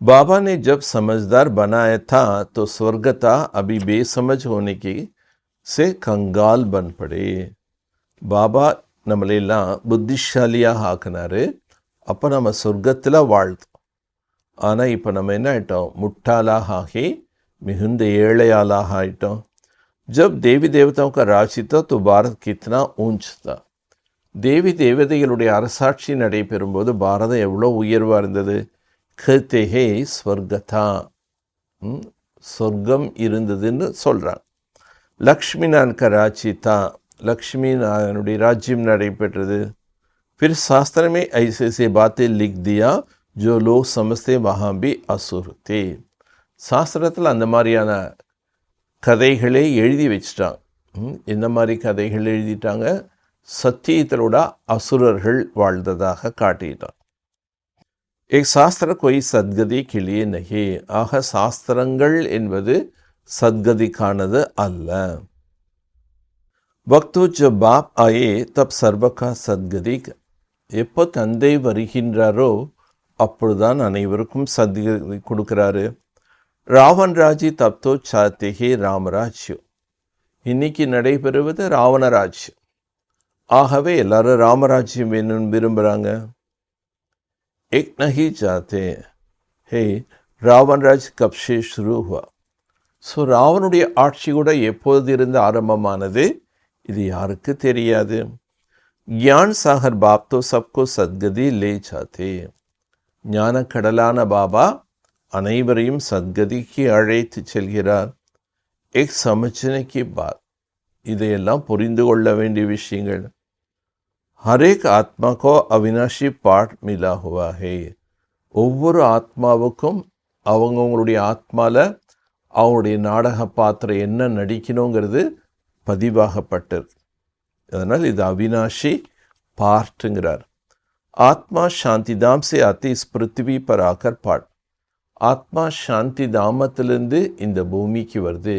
बाबा ने जब समझदार बनाया था तो स्वर्गता अभी बेसमझ होने की से कंगाल बन पड़े. பாபா நம்மளெல்லாம் புத்திசாலியாக ஆக்கினாரு. அப்போ நம்ம சொர்க்கத்தில் வாழ்த்தோம். ஆனால் இப்போ நம்ம என்ன ஆகிட்டோம்? முட்டாளாக ஆகி மிகுந்த ஏழையாளாக ஆகிட்டோம். ஜப் தேவி தேவதாओं का राज था तो भारत कितना ऊंच था. தேவி தேவதைகளுடைய அரசாட்சி நடைபெறும்போது பாரதம் எவ்வளோ உயர்வாக இருந்தது. कहते हैं ஸ்வர்கதா, சொர்க்கம் இருந்ததுன்னு சொல்கிறாங்க. லக்ஷ்மி நாராயண் का राज्य था, லக்ஷ்மி நாராயணுடைய ராஜ்யம் நடைபெற்றது. फिर शास्त्र में ऐसे ऐसे बातें लिख दिया जो लोग समझते वहाँ भी असुर थे. சாஸ்திரத்தில் அந்த மாதிரியான கதைகளை எழுதி வச்சிட்டாங்க. இந்த மாதிரி கதைகள் எழுதிட்டாங்க, சத்தியத்திலோட அசுரர்கள் வாழ்ந்ததாக காட்டிட்டாங்க. एक शास्त्र कोई सद्गति के लिए नहीं. ஆக சாஸ்திரங்கள் என்பது சத்கதிக்கானது அல்ல. वक्त जब बाप आए तब सर्व का सद्गति. எப்போ தந்தை வருகின்றாரோ அப்பொழுதுதான் அனைவருக்கும் சத்கதி கொடுக்கிறாரு. ராவன் ராஜ்ய தப்தோ சாத்திகே ராமராஜ்யம். இன்னைக்கு நடைபெறுவது ராவணராஜ்யம். ஆகவே எல்லாரும் ராமராஜ்யம் வேணும்னு விரும்புகிறாங்க. एक नहीं चाहते हे ராவன் ராஜ் கப்ஷே शुरू हुआ. ஸோ ராவனுடைய ஆட்சி கூட எப்போது இருந்து ஆரம்பமானது இது யாருக்கு தெரியாது. ज्ञान सागर बाप तो सबको सद्गति ले जाते. ஞான கடலான பாபா அனைவரையும் சத்கதிக்கு அழைத்து செல்கிறார். एक समझने की बात, இதையெல்லாம் புரிந்து கொள்ள வேண்டிய விஷயங்கள். हर एक आत्मा को अविनाशी पाठ मिला हुआ है. ஒவ்வொரு ஆத்மாவுக்கும் அவங்களுடைய ஆத்மாவில் அவங்களுடைய நாடக பாத்திரம் என்ன நடிக்கணுங்கிறது பதிவாகப்பட்டது. அதனால் இது அவினாஷி பார்ட்டுங்கிறார். ஆத்மா சாந்தி தாம் से आते इस पृथ्वी पर आकर पाठ. ஆத்மா சாந்தி தாமத்திலிருந்து இந்த பூமிக்கு வருது.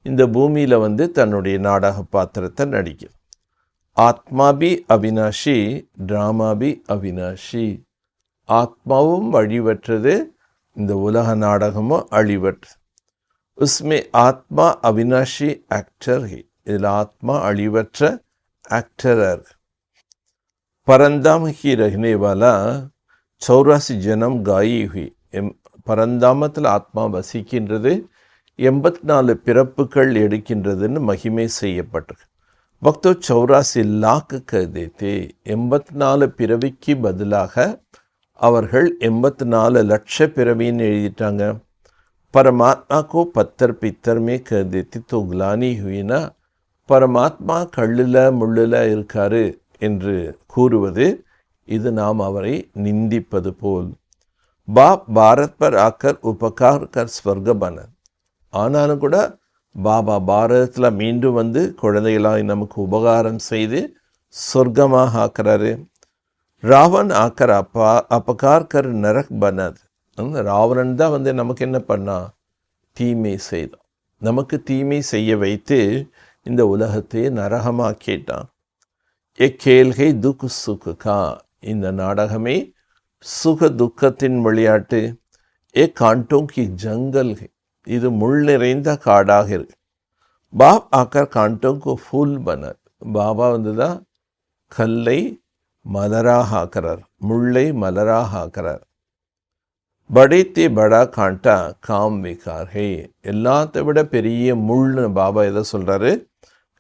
இந்த பூமியில் தன்னுடைய நாடக பாத்திரத்தை நடிக்கும். ஆத்மா பி அவினாஷி, ட்ராமா பி அவினாஷி. ஆத்மாவும் அழிவற்றது, இந்த உலக நாடகமும் அழிவற்றது. உஸ்மே ஆத்மா அவினாஷி ஆக்டர் है. இதில் ஆத்மா அழிவற்ற ஆக்டர். பரந்தாம் ही रहने वाला 84 जन्म गाई हुई. பரந்தாமத்தில் ஆத்மா வசிக்கின்றது, 84 பிறப்புகள் எடுக்கின்றதுன்னு மகிமை செய்யப்பட்டது. பக்தோ 84 लाख कर देते. 84 பிறவிக்கு பதிலாக அவர்கள் 84 லட்ச பிறவின்னு எழுதிட்டாங்க. परमात्मा को पत्थर पित्तर में कर देती तो ग्लानी हुई ना. பரமாத்மா கல்லில் முள்ளில் இருக்காரு என்று கூறுவது இது நாம் அவரை நிந்திப்பது போல். பாப் பாரத் பர் ஆக்கர் உபகார் கர் ஸ்வர்க பன. ஆனாலும் கூட பாபா பாரதத்தில் மீண்டும் குழந்தைகளாய் நமக்கு உபகாரம் செய்து சொர்க்கமாக ஆக்கிறாரு. ராவன் ஆக்கர் அபகார் கர் நரக் பனது. ராவணன் தான் நமக்கு என்ன பண்ணா, தீமை செய்தான். நமக்கு தீமை செய்ய வைத்து இந்த உலகத்தை நரகமாக்கிட்டான். எக்கேல்கை துக் சுகா. இந்த நாடகமே சுக துக்கத்தின் விளையாட்டு. ஏ காண்டோம் கி ஜங்கல்கை. இது முள் நிறைந்த காடாக இருக்கு. பாப் ஆக்கர் காண்டோம் கோ ஃபூல் பனர். பாபா தான் கல்லை மலராக ஆக்கிறார், முள்ளை மலராக ஆக்கிறார். படைத்தே படா காண்டா காம் விகார் ஹே. எல்லாத்தை விட பெரிய முள்னு பாபா எதை சொல்கிறாரு,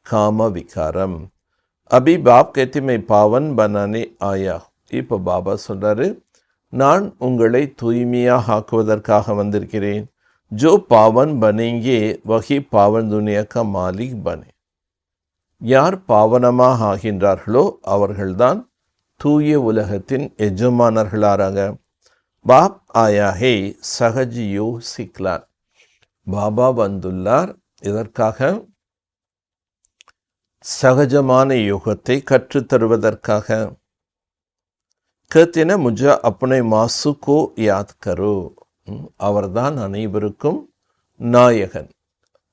காம விகாரம். அபி பாப் கேத்தி மை பாவன் பனானே ஆயா. இப்போ பாபா சொல்கிறாரு, நான் உங்களை தூய்மையாக ஆக்குவதற்காக வந்திருக்கிறேன். ஜோ பாவன் பனேங்கே வகி பாவன் துனியா கா மாலிக் பனே. யார் பாவனமாக ஆகின்றார்களோ அவர்கள்தான் தூய உலகத்தின் எஜமானர்களாராங்க. பாப் ஆயா ஹே சகஜ் யோ சிக்லான். பாபா வந்துள்ளார் இதற்காக, சகஜமான யோகத்தை கற்றுத்தருவதற்காக. कहते ना मुझे अपने मासू को याद करो. அவர்தான் அனைவருக்கும் நாயகன்.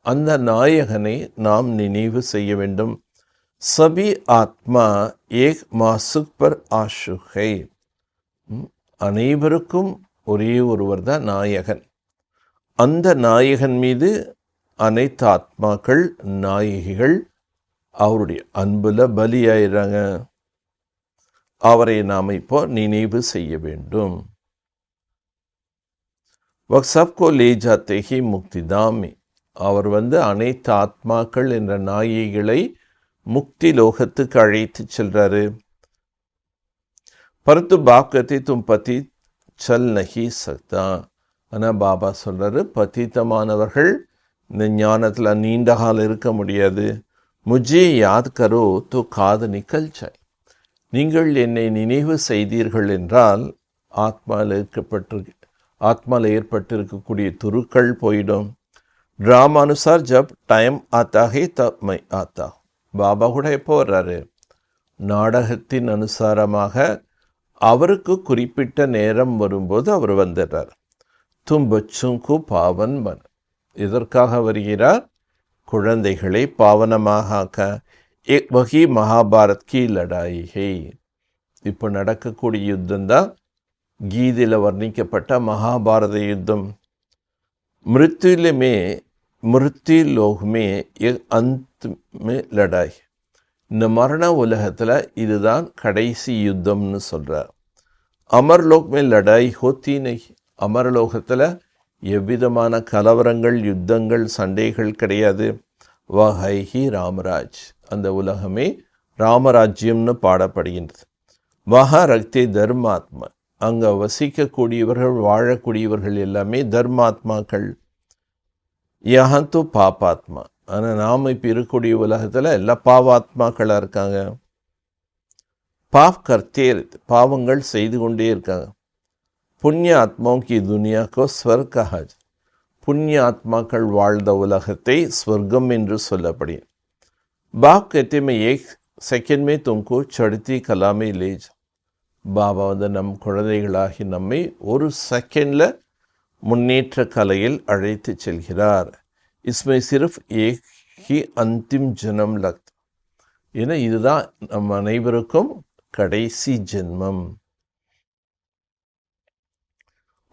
அந்த நாயகனை நாம் நினைவு செய்ய வேண்டும். சபி ஆத்மா ஏக் மாசுக் பர் ஆஷுக் ஹை. அனைவருக்கும் ஒரே ஒருவர் தான் நாயகன். அந்த நாயகன் மீது அனைத்து ஆத்மாக்கள் நாயகிகள் அவருடைய அன்புல பலியாயிறாங்க. அவரை நாம் இப்போ நினைவு செய்ய வேண்டும். வக் சப்கோ லே ஜாத்தே ஹி முக்திதாம் में. அவர் அனைத்து ஆத்மாக்கள் என்ற நாயகிகளை முக்தி லோகத்துக்கு அழைத்து செல்றாரு. परंतु बाप कहते तुम पति சல் நஹி சக்தா. ஆனால் பாபா சொல்கிறாரு, பத்தித்தமானவர்கள் இந்த ஞானத்தில் நீண்ட காலம் இருக்க முடியாது. முஜே யாத் கரோ தோ காது நிக்கல் சாய். நீங்கள் என்னை நினைவு செய்தீர்கள் என்றால் ஆத்மாவில் ஏற்பட்டிருக்கக்கூடிய துருக்கள் போயிடும். ட்ராமா அனுசார் ஜப் டைம் ஆத்தாகே தப் மை ஆத்தா. பாபா கூட எப்போ வர்றாரு? நாடகத்தின் அனுசாரமாக அவருக்கு குறிப்பிட்ட நேரம் வரும்போது அவர் வந்துடுறார். தும் பச்சுங்கு பாவன் பன். இதற்காக வருகிறார்? குழந்தைகளை பாவனமாக ஆக்க. एक वही महाभारत की लड़ाई है. இப்போ நடக்கக்கூடிய யுத்தம் தான் கீதையில் வர்ணிக்கப்பட்ட மகாபாரத யுத்தம். மிருத்யு லோகமே அந்த் லடாய். இந்த மரண உலகத்தில் இதுதான் கடைசி யுத்தம்னு சொல்கிறார். அமர்லோக்மே லடாய் ஹோத்தி நை. அமர்லோகத்தில் எவ்விதமான கலவரங்கள், யுத்தங்கள், சண்டைகள் கிடையாது. வஹைஹி ராமராஜ். அந்த உலகமே ராமராஜ்யம்னு பாடப்படுகின்றது. வஹா ரக்தே தர்மாத்மா. அங்கே வசிக்கக்கூடியவர்கள், வாழக்கூடியவர்கள் எல்லாமே தர்மாத்மாக்கள். யஹந்து பாபாத்மா. ஆனால் நாம் இப்போ இருக்கக்கூடிய உலகத்தில் எல்லாம் பாவாத்மாக்களாக இருக்காங்க. பாப் கர்த்தே, பாவங்கள் செய்து கொண்டே இருக்காங்க. புண்ணிய ஆத்மாவும் கி துனியாக்கோ ஸ்வர் கஹாஜ். புண்ணிய ஆத்மாக்கள் வாழ்ந்த உலகத்தை ஸ்வர்க்கம் என்று சொல்லப்படி. பாப் कहते मैं एक सेकंड में तुमको चढ़ती कला में ले जा. பாபா வந்து நம் குழந்தைகளாகி நம்மை ஒரு செகண்டில் முன்னேற்ற கலையில் அழைத்து செல்கிறார். इसमें सिर्फ एक ही अंतिम जन्म लगता. ஏன்னா இதுதான் நம் அனைவருக்கும் கடைசி ஜென்மம்.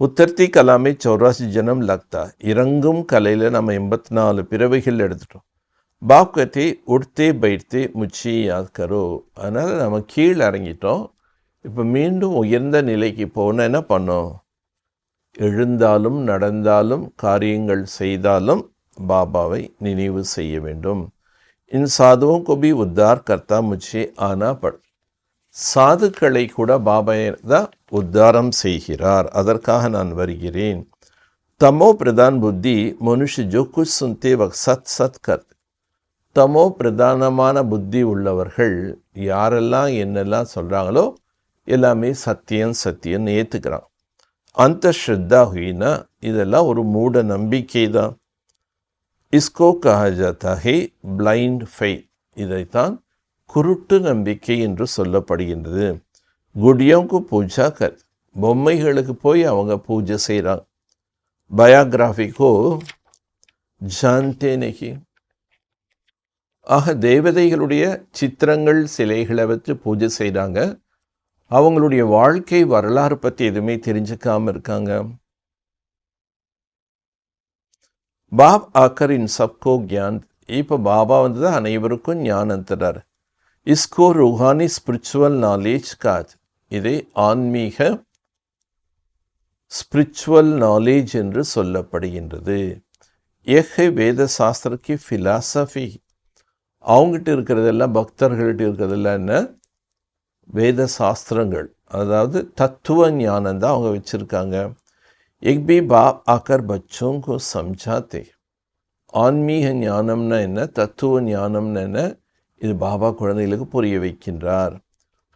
உத்தர்த்தி கலாமே 84 ஜனம் லக்தா. இறங்கும் கலையில் நம்ம 84 பிறவைகள் எடுத்துட்டோம். பாப் கத்தி உடுத்தே பைத்தே முச்சி யாத் கரோ. அதனால் நம்ம கீழே இறங்கிட்டோம். இப்போ மீண்டும் உயர்ந்த நிலைக்கு போனால் என்ன பண்ணோம்? எழுந்தாலும் நடந்தாலும் காரியங்கள் செய்தாலும் பாபாவை நினைவு செய்ய வேண்டும். இன் சாதுவும் கோபி உத்தார் கர்த்தா முச்சே ஆனா பட். சாதுக்களை கூட பாபா தான் உத்தாரம் செய்கிறார். அதற்காக நான் வருகிறேன். தமோ பிரதான் புத்தி மனுஷ ஜோ குச் சுன்தே வக் சத் சத் கர்த். தமோ பிரதானமான புத்தி உள்ளவர்கள் யாரெல்லாம் என்னெல்லாம் சொல்கிறாங்களோ எல்லாமே சத்தியம் சத்தியம் ஏற்றுக்கிறான். அந்த ஸ்ரத்தா ஹுயினா, இதெல்லாம் ஒரு மூட நம்பிக்கை தான். இஸ்கோ கஹா ஜாதா ஹே பிளைண்ட் ஃபெய்த். இதைத்தான் குருட்டு நம்பிக்கை என்று சொல்லப்படுகின்றது. குடியோங்கு பூஜா கர். பொம்மைகளுக்கு போய் அவங்க பூஜை செய்கிறாங்க. பயோகிராஃபிக்கோ ஜான்தே நஹி. ஆக தேவதைகளுடைய சித்திரங்கள், சிலைகளை வச்சு பூஜை செய்கிறாங்க. அவங்களுடைய வாழ்க்கை வரலாறு பற்றி எதுவுமே தெரிஞ்சுக்காமல் இருக்காங்க. பாப் ஆக்கர் இன் சப்கோ கியான். இப்போ பாபா வந்து தான் அனைவருக்கும் ஞானம் தரார். இஸ்கோ ரூஹானி ஸ்பிரிச்சுவல் நாலேஜ் காஜ். இதை ஆன்மீக ஸ்பிரிச்சுவல் நாலேஜ் என்று சொல்லப்படுகின்றது. ஏஹே வேத சாஸ்திரக்கு ஃபிலாசபி. அவங்ககிட்ட இருக்கிறதெல்லாம், பக்தர்கள்கிட்ட இருக்கிறதெல்லாம் என்ன? வேத சாஸ்திரங்கள், அதாவது தத்துவ ஞானம் தான் அவங்க வச்சுருக்காங்க. எக் பி பாப் ஆக்கர் பச்சோங்கோ சம்ஜாத்தே. ஆன்மீக ஞானம்னா என்ன, தத்துவ ஞானம்னா என்ன, இது பாபா குழந்தைகளுக்கு புரிய வைக்கின்றார்.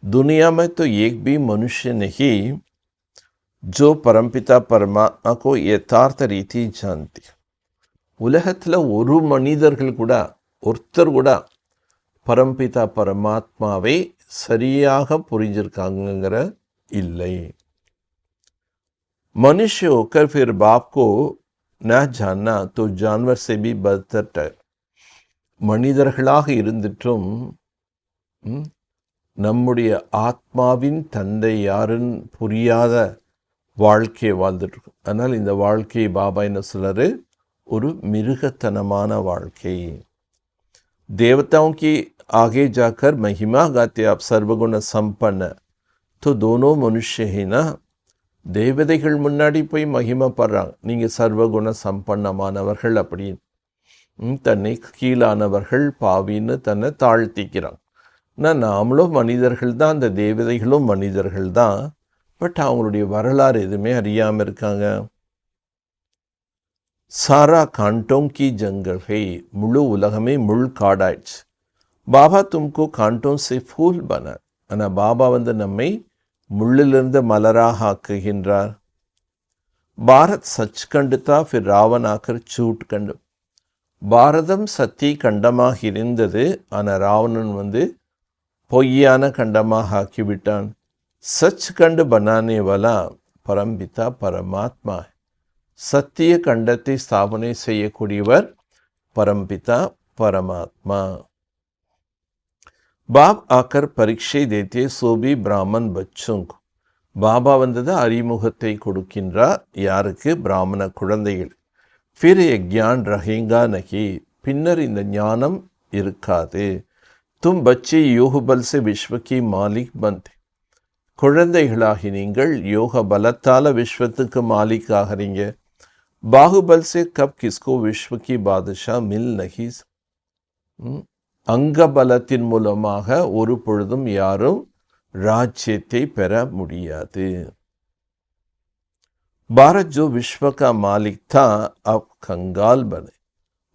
दुनिया में तो एक भी मनुष्य नहीं जो परमपिता परमात्मा को यथार्थ रीति जानती. உலகத்தில் ஒரு மனிதர்கள் கூட, ஒருத்தர் கூட பரம்பிதா பரமாத்மாவை சரியாக புரிஞ்சிருக்காங்கிற இல்லை. मनुष्य होकर फिर बाप को न जानना तो जानवर से भी बदतर. மனிதர்களாக இருந்துட்டும் நம்முடைய ஆத்மாவின் தந்தை யாருன்னு புரியாத வாழ்க்கையை வாழ்ந்துட்டுருக்கோம். அதனால் இந்த வாழ்க்கையை பாபா என்ன சொல்கிறாரு? ஒரு மிருகத்தனமான வாழ்க்கை. देवताओं की आगे जाकर महिमा गाते आप सर्वगुण संपन्न. तो दोनों मनुष्य ही ना. தேவதைகள் முன்னாடி போய் மகிமை படுறாங்க, நீங்கள் சர்வகுண சம்பன்னமானவர்கள் அப்படின்னு. தன்னை கீழானவர்கள் பாவின்னு தன்னை தாழ்த்திக்கிறாங்க. நாமளும் மனிதர்கள் தான், அந்த தேவதைகளும் மனிதர்கள் தான். பட் அவங்களுடைய வரலாறு எதுவுமே அறியாமல் இருக்காங்க. சாரா காண்டோங் கி ஜங்கல் ஹை, முழு உலகமே முள் காடாயிடுச்சு. பாபா தும்கோ காண்டோங் சே ஃபூல் பன, ஆனால் பாபா நம்மை முள்ளிலிருந்து மலராக ஆக்குகின்றார். பாரத் சச் கண்டுதா ஃபிர் ராவன் ஆக்கர் சூட் கண்டு. பாரதம் சத்திய கண்டமாக இருந்தது, ஆனால் ராவணன் பொய்யான கண்டமாக ஆக்கிவிட்டான். சச் கண்டு பனானே வாலா பரம்பிதா பரமாத்மா, சத்திய கண்டத்தை ஸ்தாபனை செய்யக்கூடியவர் பரம்பிதா பரமாத்மா. பாப் ஆக்கர் பரீட்சை தேத்தே சோபி பிராமன் பச்சுங். பாபா அறிமுகத்தை கொடுக்கின்றார். யாருக்கு? பிராமண குழந்தைகள். ஃபிர் ஞான் ரஹேங்கா நகி, பின்னர் இந்த ஞானம் இருக்காது. தும் பச்சே யோகபல் சே விஸ்வகி மாலிக் பந்த், குழந்தைகளாகி நீங்கள் யோக பலத்தால் விஸ்வத்துக்கு மாலிக் ஆகிறீங்க. பாகுபல் சே கப் கிஸ்கோ விஸ்வகி பாதுஷா மில் நகி, அங்க பலத்தின் மூலமாக ஒரு பொழுதும் யாரும் ராஜ்யத்தை பெற முடியாது. பாரத் ஜோ விஸ்வ கா மாலிக் தா அப் கங்கால் பனே,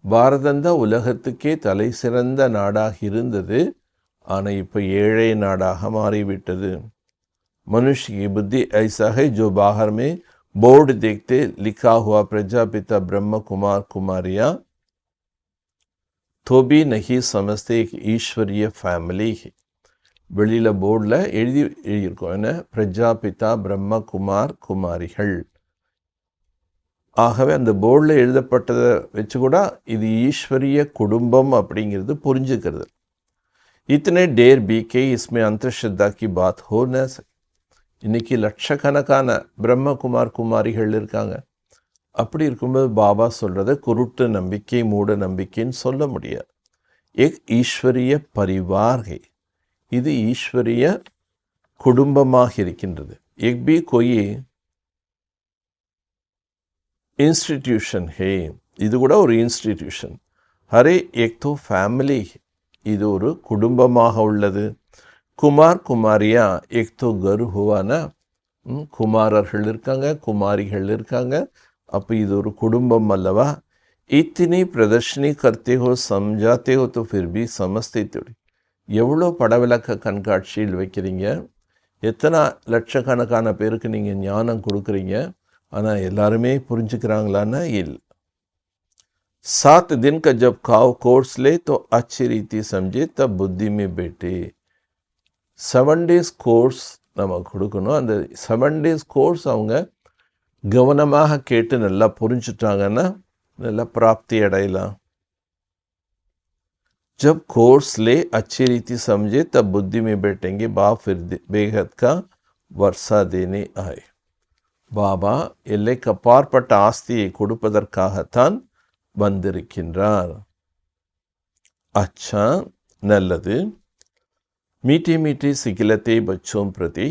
பாரதந்தான் உலகத்துக்கே தலை சிறந்த நாடாக இருந்தது, ஆனால் இப்போ ஏழை நாடாக மாறிவிட்டது. मनुष्य की बुद्धि ऐसा है जो बाहर में बोर्ड देखते लिखा हुआ प्रजापिता ब्रह्म कुमार कुमारियाँ तो भी नहीं समझते एक ईश्वरीय फैमिली है. வெளியில் போர்டில் எழுதியிருக்கோம் என்ன, பிரஜாபிதா பிரம்ம குமார் குமாரிகள். ஆகவே அந்த போர்டில் எழுதப்பட்டதை வச்சு கூட இது ஈஸ்வரிய குடும்பம் அப்படிங்கிறது புரிஞ்சுக்கிறது. இத்தனை டேர் பீகே இஸ்மே அந்தர்ஷத்தா கி பாத் ஹோ ந சகே. இன்றைக்கி லட்சக்கணக்கான பிரம்மகுமார் குமாரிகள் இருக்காங்க. அப்படி இருக்கும்போது பாபா சொல்கிறத குருட்டு நம்பிக்கை மூட நம்பிக்கைன்னு சொல்ல முடியாது. ஏக் ஈஸ்வரிய பரிவார் ஹை, இது ஈஸ்வரிய குடும்பமாக இருக்கின்றது. ஏக் பி கோயி இன்ஸ்டிடியூஷன் ஹே, இது கூட ஒரு இன்ஸ்டிடியூஷன். ஹரே ஏக் தோ ஃபேமிலி, இது ஒரு குடும்பமாக உள்ளது. குமார் குமாரியா ஏக் தோ கரு ஹுவானா, குமாரர்கள் இருக்காங்க, குமாரிகள் இருக்காங்க, அப்போ இது ஒரு குடும்பம் அல்லவா. இத்தினி பிரதர்ஷனி கர்த்தே ஹோ சம்ஜாத்தே ஹோ தோ ஃபிர் பி சமஸ்தே தொடி. எவ்வளோ படவிளக்க கண்காட்சியில் வைக்கிறீங்க, எத்தனை லட்சக்கணக்கான பேருக்கு நீங்கள் ஞானம் கொடுக்குறீங்க, ஆனால் எல்லாருமே புரிஞ்சுக்கிறாங்களான்னா இல்லை. 7 दिन का जब खाओ कोर्स ले तो अच्छी रीति समझे तब बुद्धि में बैठे. 7 days கோர்ஸ் நம்ம கொடுக்கணும். அந்த 7 days கோர்ஸ் அவங்க கவனமாக கேட்டு நல்லா புரிஞ்சுட்டாங்கன்னா நல்லா பிராப்தி அடையலாம். जब कोर्स ले अच्छी रीति समझे तब बुद्धि में बैठेंगे. बाप फिर बेहद का वर्षा देने आए. பாபா எல்லைக்கு அப்பாற்பட்ட ஆஸ்தியை கொடுப்பதற்காகத்தான் வந்திருக்கின்றார். अच्छा, நல்லது. मीठे मीठे सिखिलते बच्चों प्रति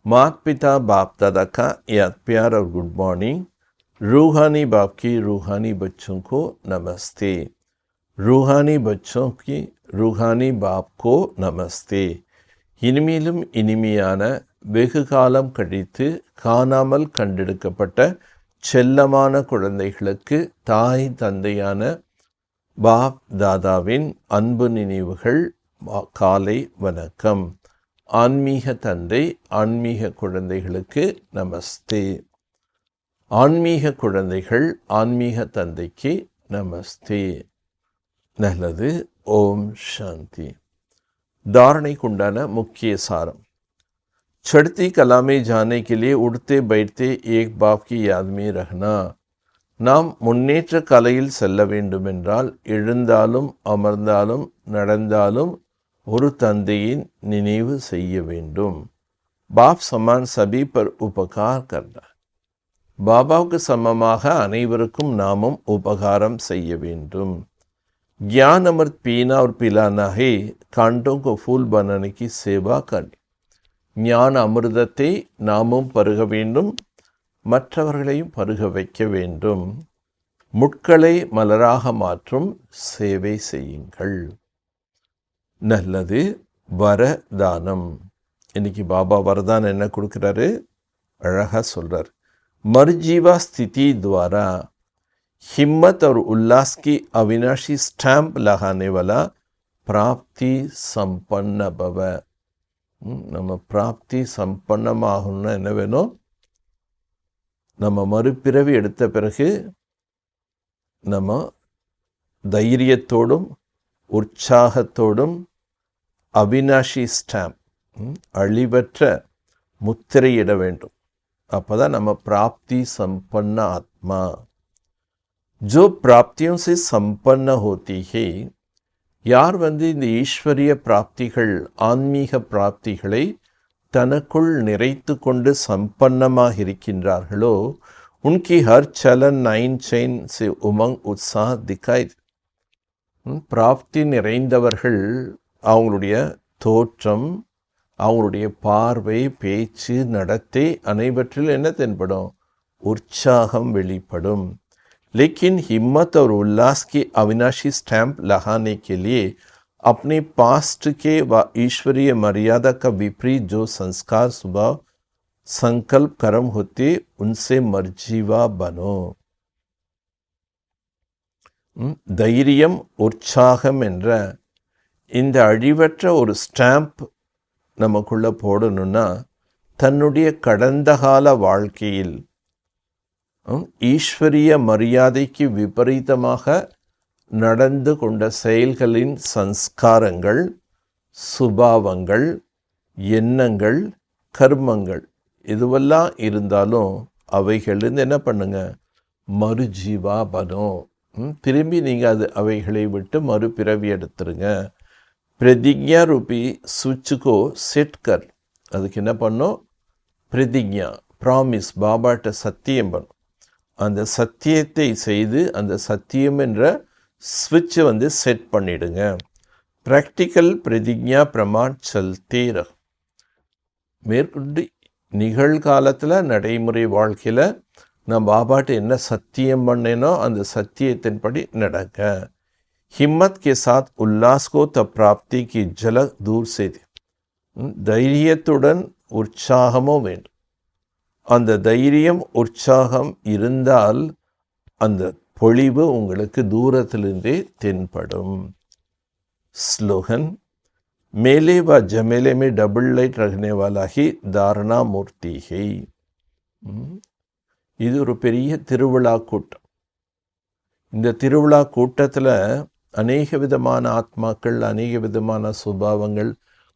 माता पिता बाप दादा का याद प्यार और गुड मॉर्निंग. रूहानी बाप की रूहानी बच्चों को नमस्ते. रूहानी बच्चों की रूहानी बाप को नमस्ते. இனிமேலும் இனிமையான வெகு காலம் கழித்து காணாமல் கண்டெடுக்கப்பட்ட செல்லமான குழந்தைகளுக்கு தாய் தந்தையான பாப் தாதாவின் அன்பு நினைவுகள். காலை வணக்கம். ஆன்மீக தந்தை ஆன்மீக குழந்தைகளுக்கு நமஸ்தே. ஆன்மீக குழந்தைகள் ஆன்மீக தந்தைக்கு நமஸ்தே. நல்லது. ஓம் சாந்தி. धारणைக்குண்டான முக்கிய சாரம். चढ़ती कला में जाने के लिए उड़ते बैठते एक बाप की याद में रहना. நாம் முன்னேற்ற கலையில் செல்ல வேண்டுமென்றால் எழுந்தாலும் அமர்ந்தாலும் நடந்தாலும் ஒரு தந்தையின் நினைவு செய்ய வேண்டும். பாப் சமான் சபி பர் உபகார் கர்னா. பாபாவுக்கு சமமாக அனைவருக்கும் நாமும் உபகாரம் செய்ய வேண்டும். ज्ञान अमृत पीना और पिलाना है, कांटों को फूल बनाने की सेवा करनी. ஞான அமிர்தத்தை நாமும் பருக வேண்டும், மற்றவர்களையும் பருக வைக்க வேண்டும். முட்களை மலராக மாற்றும் சேவை செய்யுங்கள். நல்லது. வரதானம். இன்னைக்கு பாபா வரதானம் என்ன கொடுக்குறாரு? அழகாக சொல்கிறார். मर्जीवा स्थिति द्वारा हिम्मत और उल्लास की अविनाशी स्टैंप लगाने वाला प्राप्ति संपन्न भव. நம்ம பிராப்தி சம்பன்னமாகணும்னா என்ன வேணும்? நம்ம மறுபிறவி எடுத்த பிறகு நம்ம தைரியத்தோடும் உற்சாகத்தோடும் அவினாஷி ஸ்டாம்ப், அழிவற்ற முத்திரையிட வேண்டும். அப்போ தான் நம்ம प्राप्ति संपन्न आत्मा. जो प्राप्तियों से संपन्न होती है, யார் இந்த ஈஸ்வரிய பிராப்திகள் ஆன்மீக பிராப்திகளை தனக்குள் நிறைத்து கொண்டு சம்பன்னமாக இருக்கின்றார்களோ, उनकी हर चलन नाइन चैन से उमंग उत्साह दिखाई. பிராப்தி நிறைந்தவர்கள் அவங்களுடைய தோற்றம், அவங்களுடைய பார்வை, பேச்சு, நடத்தை அனைவற்றில் என்ன தென்படும்? உற்சாகம் வெளிப்படும். लेकिन हिम्मत और उल्लास की अविनाशी स्टैंप लगाने के लिए अपने पास्ट के व ईश्वरीय मर्यादा का विपरीत जो संस्कार स्वभाव संकल्प कर्म होते उनसे मर्जीवा बनो. தைரியம் உற்சாகம் என்ற இந்த அழிவற்ற ஒரு ஸ்டாம்ப் நமக்குள்ள போடணும்னா தன்னுடைய கடந்த கால வாழ்க்கையில் ஈஸ்வரிய மரியாதைக்கு விபரீதமாக நடந்து கொண்ட செயல்களின் சன்ஸ்காரங்கள், சுபாவங்கள், எண்ணங்கள், கர்மங்கள் இதுவெல்லாம் இருந்தாலும் அவைகளிலிருந்து என்ன பண்ணுங்க? மறுஜீவா பனோ. திரும்பி நீங்கள் அவைகளை விட்டு மறுபிறவி எடுத்துருங்க. பிரதிஜா ரூபி சுவிட்சுக்கோ செட் கர். அதுக்கு என்ன பண்ணோம்? பிரதிஜா, ப்ராமிஸ், பாபாட்ட சத்தியம் பண்ணும். அந்த சத்தியத்தை செய்து அந்த சத்தியம் என்ற ஸ்விட்சை செட் பண்ணிடுங்க. ப்ராக்டிக்கல் பிரதிஜா பிரமாண் சல்தே ரஹ். மேற்கொண்டு நிகழ்காலத்தில் நடைமுறை வாழ்க்கையில் நான் பாபாட்ட என்ன சத்தியம் பண்ணேனோ அந்த சத்தியத்தின்படி நடக்க. हिम्मत के साथ उल्लास को तब प्राप्ति की झलक दूर से थी. தைரியத்துடன் உற்சாகமும் வேண்டும். அந்த தைரியம் உற்சாகம் இருந்தால் அந்த பொழிவு உங்களுக்கு தூரத்திலிருந்தே தென்படும். ஸ்லோகன். मेले व जमेले में डबल लाइट रखने वाला ही धारणा मूर्ति है. இது ஒரு பெரிய திருவிழா கூட்டம். இந்த திருவிழா கூட்டத்தில் அநேக விதமான ஆத்மாக்கள், அநேக விதமான சுபாவங்கள்,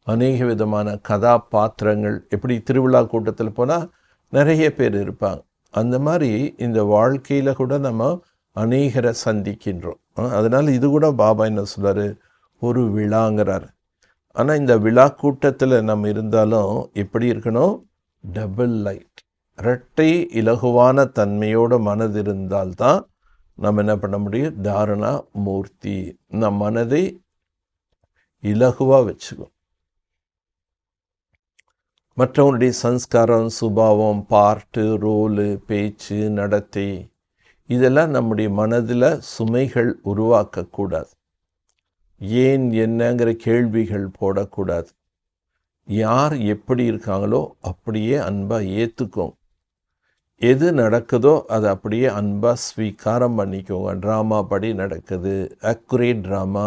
அநேக விதமான கதாபாத்திரங்கள். எப்படி திருவிழா கூட்டத்தில் போனால் நிறைய பேர் இருப்பாங்க. அந்த மாதிரி இந்த வாழ்க்கையில் கூட நம்ம அநேகரை சந்திக்கின்றோம். அதனால் இது கூட பாபா என்ன சொல்கிறார்? ஒரு விழாங்கிறார். ஆனால் இந்த விழா கூட்டத்தில் நம்ம இருந்தாலும் எப்படி இருக்கணும்? டபுள் லைட், இரட்டை இலகுவான தன்மையோட மனது இருந்தால்தான் நம்ம என்ன பண்ண முடியும்? தாரணா மூர்த்தி. நம் மனதை இலகுவாக வச்சுக்கும். மற்றவனுடைய சன்ஸ்காரம், சுபாவம், பார்ட்டு, ரோலு, பேச்சு, நடத்தை இதெல்லாம் நம்முடைய மனதில் சுமைகள் உருவாக்கக்கூடாது. ஏன் என்னங்கிற கேள்விகள் போடக்கூடாது. யார் எப்படி இருக்காங்களோ அப்படியே அன்பாக ஏற்றுக்கும். எது நடக்குதோ அதை அப்படியே அன்பாக ஸ்வீகாரம் பண்ணிக்கோங்க. ட்ராமா படி நடக்குது, அக்குரேட் ட்ராமா,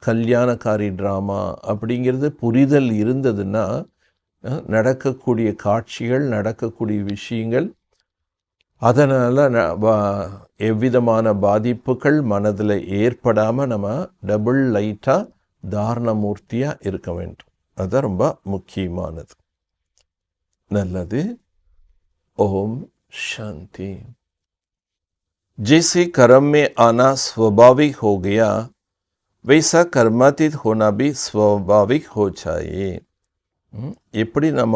கல்யாணக்காரி ட்ராமா அப்படிங்கிறது புரிதல் இருந்ததுன்னா நடக்கக்கூடிய காட்சிகள், நடக்கக்கூடிய விஷயங்கள், அதனால் எவ்விதமான பாதிப்புகள் மனதில் ஏற்படாமல் நம்ம டபுள் லைட்டாக தாரணமூர்த்தியாக இருக்க வேண்டும். அதுதான் ரொம்ப முக்கியமானது. நல்லது. ஓம் शांति. जैसे कर्म में आना स्वाभाविक हो गया वैसा कर्मातीत होना भी स्वाभाविक हो जाए. எப்படி நம்ம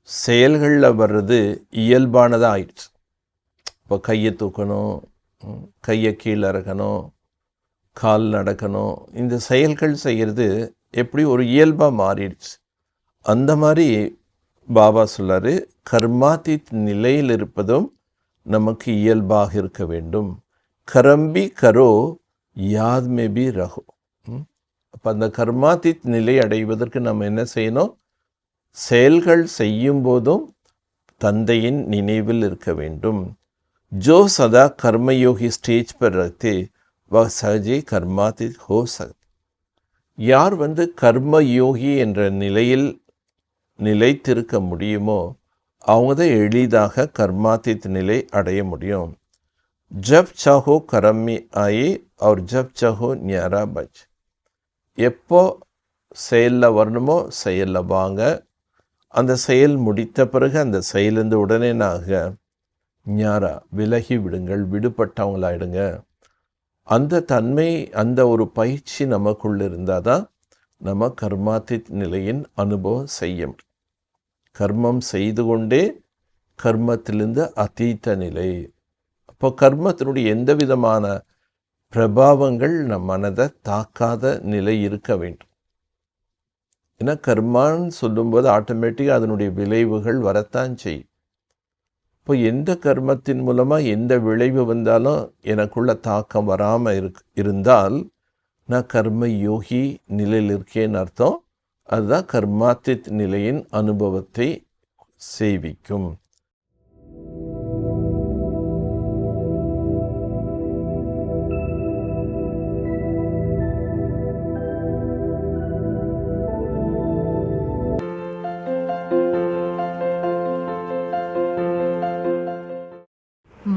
செயல்களில் வர்றது இயல்பானதாக ஆயிடுச்சு. இப்போ கையை தூக்கணும், கையை கீழே இறக்கணும், கால் நடக்கணும், இந்த செயல்கள் செய்கிறது எப்படி ஒரு இயல்பாக மாறிடுச்சு. அந்த மாதிரி பாபா சொல்லாரு, கர்மாதீத் நிலையில் இருப்பதும் நமக்கு இயல்பாக இருக்க வேண்டும். கரம்பி கரோ யாத் மே பி ரஹோ. அப்போ அந்த கர்மாதீத் நிலை அடைவதற்கு நம்ம என்ன செய்யணும்? செயல்கள் செய்யும் போதும் தந்தையின் நினைவில் இருக்க வேண்டும். जो सदा कर्मयोगी स्टेज पर रहते वह सहजे कर्मातीत हो सकते. யார் கர்மயோகி என்ற நிலையில் நிலைத்திருக்க முடியுமோ அவங்க தான் எளிதாக கர்மாतीत நிலை அடைய முடியும். ஜப் சாஹோ கரம்மி ஆயி और ஜப் சாஹோ ஞாரா பச். எப்போ செயலில் வரணுமோ செயலில் வாங்க. அந்த செயல் முடித்த பிறகு அந்த செயலிருந்து உடனே ஞாரா விலகி விடுங்கள், விடுபட்டவங்களாயிடுங்க. அந்த தன்மை, அந்த ஒரு பயிற்சி நமக்குள்ள இருந்தால் தான் நம்ம கர்மாतीत நிலையின் அனுபவம் செய்ய முடியும். கர்மம் செய்து கொண்டே கர்மத்திலிருந்து அதீத நிலை. அப்போ கர்மத்தினுடைய எந்த விதமான பிரபாவங்கள் நம் மனதை தாக்காத நிலை இருக்க வேண்டும். ஏன்னா கர்மான்னு சொல்லும்போது ஆட்டோமேட்டிக்காக அதனுடைய விளைவுகள் வரத்தான் செய்யும். இப்போ எந்த கர்மத்தின் மூலமாக எந்த விளைவு வந்தாலும் எனக்குள்ள தாக்கம் வராமல் இருந்தால் நான் கர்ம யோகி நிலையில் இருக்கேன்னு அர்த்தம். அதுதான் கர்மாतीत நிலையின் அனுபவத்தை சேவிக்கும்.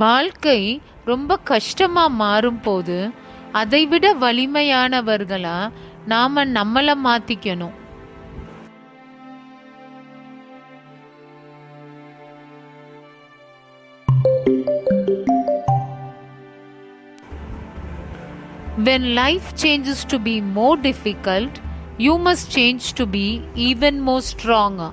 வாழ்க்கை ரொம்ப கஷ்டமா மாறும் போது அதைவிட வலிமையானவர்களா நாம நம்மள மாத்திக்கணும். When life changes to be more difficult, you must change to be even more stronger.